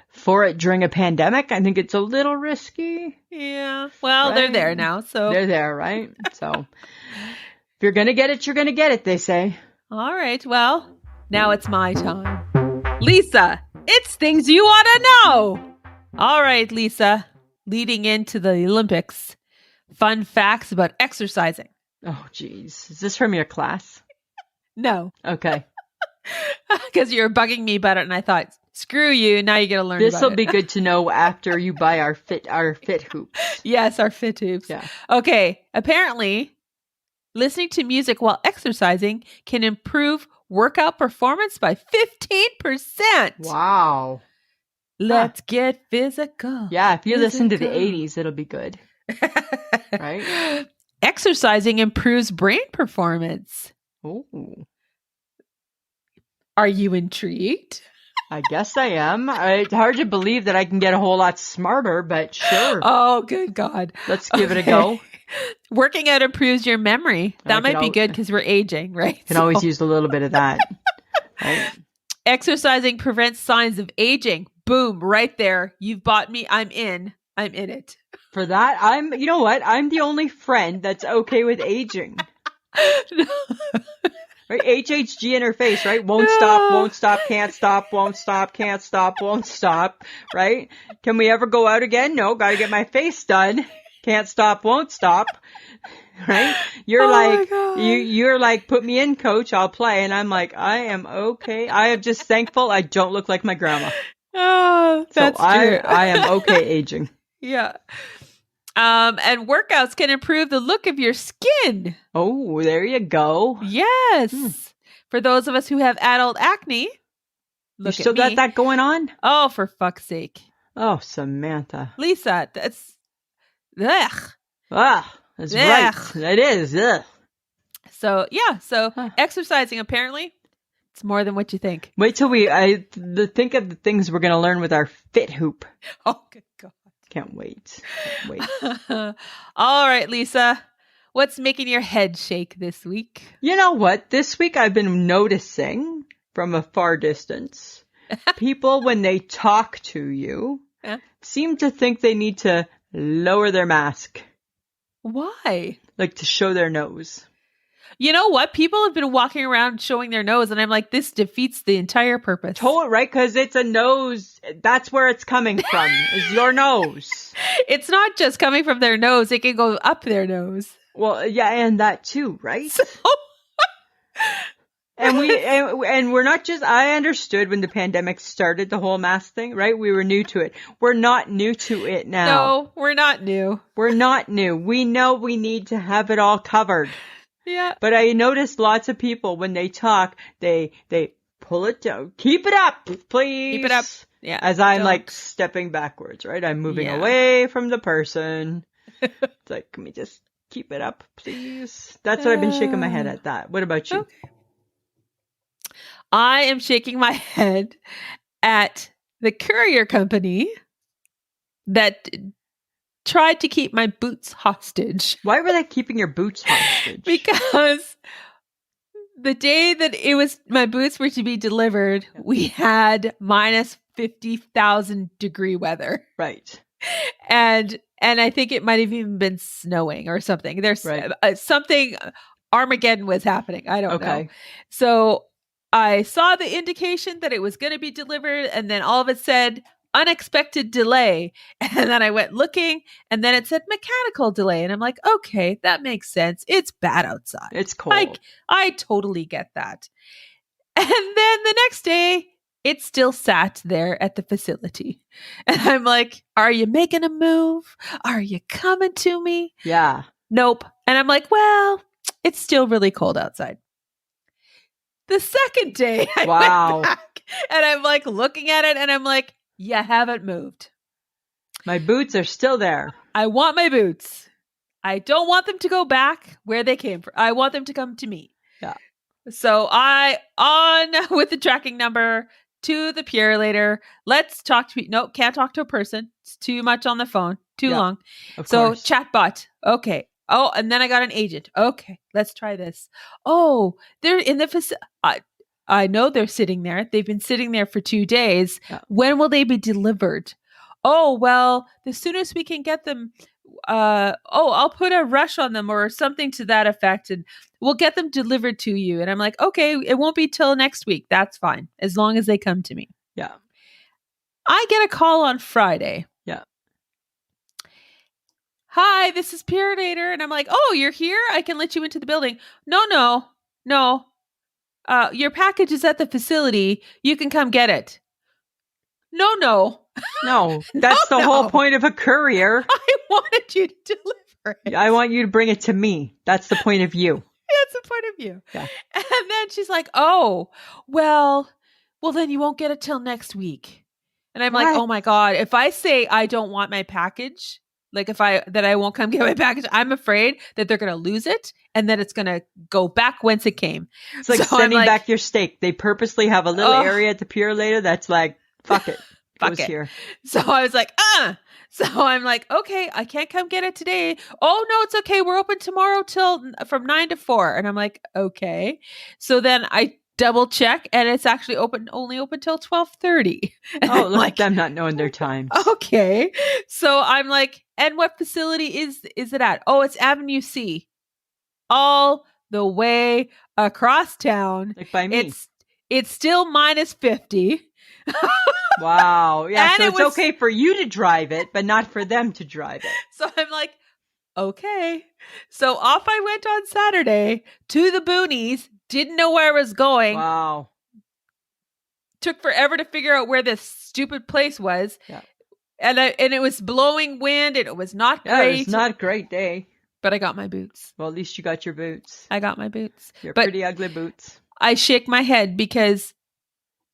for it during a pandemic. I think it's a little risky. Yeah. Well, right? They're there now, so. They're there, right? So, if you're going to get it, you're going to get it, they say. All right. Well, now it's my time. Lisa, it's things you ought to know. All right, Lisa. Leading into the Olympics, fun facts about exercising. Oh, geez. Is this from your class? No. Okay. Because you were bugging me about it, and I thought, screw you. Now you get to learn. This will be good to know after you buy our fit hoops. Yes, our fit hoops. Yeah. Okay. Apparently, listening to music while exercising can improve workout performance by 15%. Wow. Let's get physical. Yeah, if you listen to the 80s, it'll be good. Right? Exercising improves brain performance. Oh. Are you intrigued? I guess I am. It's hard to believe that I can get a whole lot smarter, but sure. Oh, good God. Let's give it a go. Working out improves your memory. That might be good because we're aging, right? Can always use a little bit of that. Right? Exercising prevents signs of aging. Boom, right there. You've bought me. I'm in it. For that, you know what? I'm the only friend that's okay with aging. Right? HHG interface, right? Won't stop, can't stop, won't stop, can't stop, won't stop, right? Can we ever go out again? No, gotta get my face done. Can't stop, won't stop. Right? You're like, put me in, coach, I'll play. And I'm like, I am okay. I am just thankful I don't look like my grandma. Oh, that's true. I am okay aging. Yeah. And workouts can improve the look of your skin. Oh, there you go. Yes. For those of us who have adult acne, you still got that going on? Oh, for fuck's sake. Oh, Samantha. Lisa, that's... Ugh. Ah, that's right. That is. Ugh. So, yeah. Exercising, apparently, it's more than what you think. Wait till think of the things we're going to learn with our fit hoop. Oh, good God. Can't wait. All right, Lisa. What's making your head shake this week? You know what? This week I've been noticing from a far distance, people, when they talk to you, seem to think they need to lower their mask. Why? Like to show their nose. You know what? People have been walking around showing their nose, and I'm like, this defeats the entire purpose. Totally, right? Because it's a nose. That's where it's coming from, is your nose. It's not just coming from their nose. It can go up their nose. Well, yeah, and that too, right? So- and we're not just, I understood when the pandemic started, the whole mask thing, right? We were new to it. We're not new to it now. No, we're not new. We're not new. We know we need to have it all covered. Yeah. But I noticed lots of people, when they talk, they pull it down. Keep it up, please. Keep it up. Yeah. As I'm like stepping backwards, right? I'm moving away from the person. It's like, can we just keep it up, please? That's what I've been shaking my head at that. What about you? Okay. I am shaking my head at the courier company that tried to keep my boots hostage. Why were they keeping your boots hostage? Because the day that my boots were to be delivered, we had minus 50,000 degree weather. Right. And I think it might have even been snowing or something. There's something, Armageddon was happening. I don't know. So I saw the indication that it was going to be delivered, and then all of it said unexpected delay. And then I went looking, and then it said mechanical delay. And I'm like, okay, that makes sense. It's bad outside. It's cold. I totally get that. And then the next day, it still sat there at the facility. And I'm like, are you making a move? Are you coming to me? Yeah. Nope. And I'm like, well, it's still really cold outside. The second day, I went back, and I'm like looking at it, and I'm like, you haven't moved. My boots are still there. I want my boots. I don't want them to go back where they came from. I want them to come to me. Yeah. So on with the tracking number to the Purelator. Let's talk to nope, can't talk to a person. It's too much on the phone. Too long. Of so course. Chatbot. Okay. Oh, and then I got an agent. Okay, let's try this. Oh, they're in the facility. I know they're sitting there. They've been sitting there for 2 days. Yeah. When will they be delivered? Oh, well, the soonest we can get them. I'll put a rush on them or something to that effect, and we'll get them delivered to you. And I'm like, okay, it won't be till next week. That's fine, as long as they come to me. Yeah. I get a call on Friday. Yeah. Hi, this is Purelator. And I'm like, oh, you're here? I can let you into the building. No. Your package is at the facility. You can come get it. No. No, that's the whole point of a courier. I wanted you to deliver it. I want you to bring it to me. That's the point of view. That's the point of view. Yeah. And then she's like, oh, well, then you won't get it till next week. And I'm like, oh my God, if I say I don't want my package, like that I won't come get my package, I'm afraid that they're going to lose it and that it's going to go back whence it came. It's like sending back your steak. They purposely have a little area at the Purelator that's like, fuck it. Fuck it. Here. So I was like, So I'm like, okay, I can't come get it today. Oh, no, it's okay. We're open tomorrow from 9 to 4. And I'm like, okay. So then I double check, and it's actually only open till 12:30. Oh, look at them not knowing their times. Okay. So I'm like, and what facility is it at? Oh, it's Avenue C. All the way across town. Like by me. It's still minus 50. Wow. Yeah. And so it's okay for you to drive it, but not for them to drive it. So I'm like, okay. So off I went on Saturday to the boonies. Didn't know where I was going. Wow. Took forever to figure out where this stupid place was. Yeah. And it was blowing wind, and it was not great. Yeah, it was not a great day. But I got my boots. Well, at least you got your boots. I got my boots. Your pretty ugly boots. I shake my head because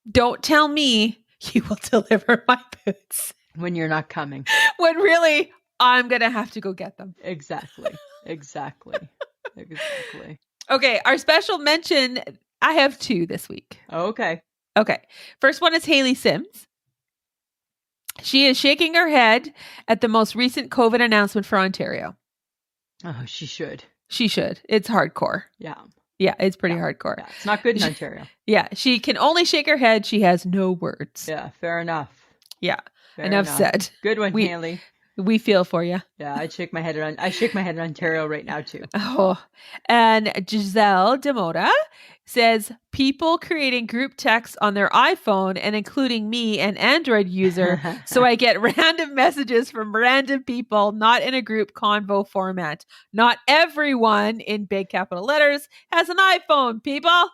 don't tell me you will deliver my boots. When you're not coming. When really, I'm going to have to go get them. Exactly. Okay, our special mention, I have 2 this week. Okay. First one is Haley Sims. She is shaking her head at the most recent COVID announcement for Ontario. Oh, she should. It's hardcore. Yeah, it's pretty hardcore. Yeah, it's not good in Ontario. Yeah, she can only shake her head. She has no words. Yeah, fair enough. Yeah, enough said. Good one, Haley. We feel for you. Yeah, I shake my head in Ontario right now too. Oh, and Giselle Demota says people creating group texts on their iPhone and including me, an Android user, so I get random messages from random people, not in a group convo format. Not everyone, in big capital letters, has an iPhone, people.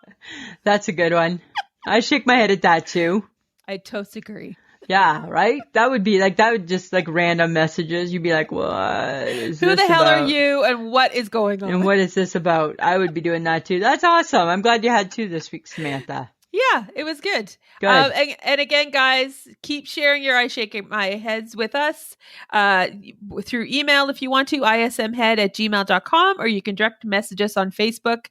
That's a good one. I shake my head at that too. I totally agree. Yeah, right? That would just like random messages. You'd be like, what is Who this the hell about? are you and what is going on? And what is this about? I would be doing that too. That's awesome. I'm glad you had two this week, Samantha. Yeah, it was good. Good. And again, guys, keep sharing your I Shake My Heads with us through email if you want to, ismhead@gmail.com, or you can direct message us on Facebook.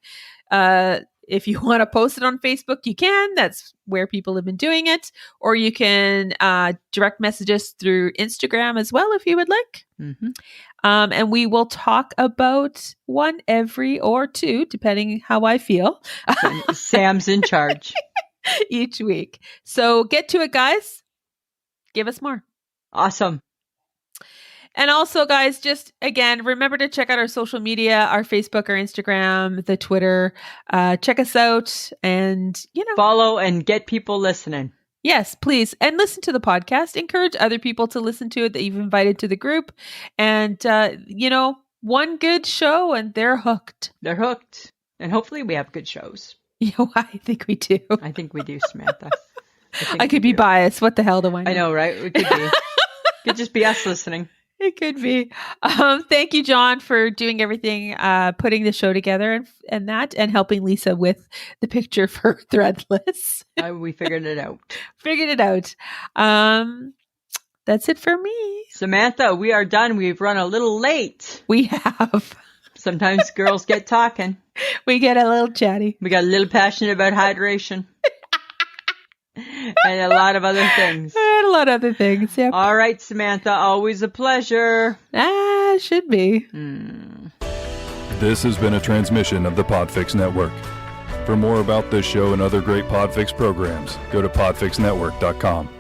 If you want to post it on Facebook, you can. That's where people have been doing it. Or you can direct message us through Instagram as well if you would like. Mm-hmm. And we will talk about one every or two, depending how I feel. Sam's in charge. Each week. So get to it, guys. Give us more. Awesome. And also, guys, just again, remember to check out our social media, our Facebook, our Instagram, the Twitter. Check us out and, follow and get people listening. Yes, please. And listen to the podcast. Encourage other people to listen to it that you've invited to the group. And, one good show and they're hooked. They're hooked. And hopefully we have good shows. I think we do. I think we do, Samantha. I could be biased. What the hell do I know? I know, right? It could be. It could just be us listening. It could be. Thank you, John, for doing everything, putting the show together and helping Lisa with the picture for Threadless. We figured it out. That's it for me. Samantha, we are done. We've run a little late. We have. Sometimes girls get talking. We get a little chatty. We got a little passionate about hydration. And a lot of other things. Yep. All right, Samantha, always a pleasure. Should be. This has been a transmission of the Podfix Network. For more about this show and other great Podfix programs, go to podfixnetwork.com.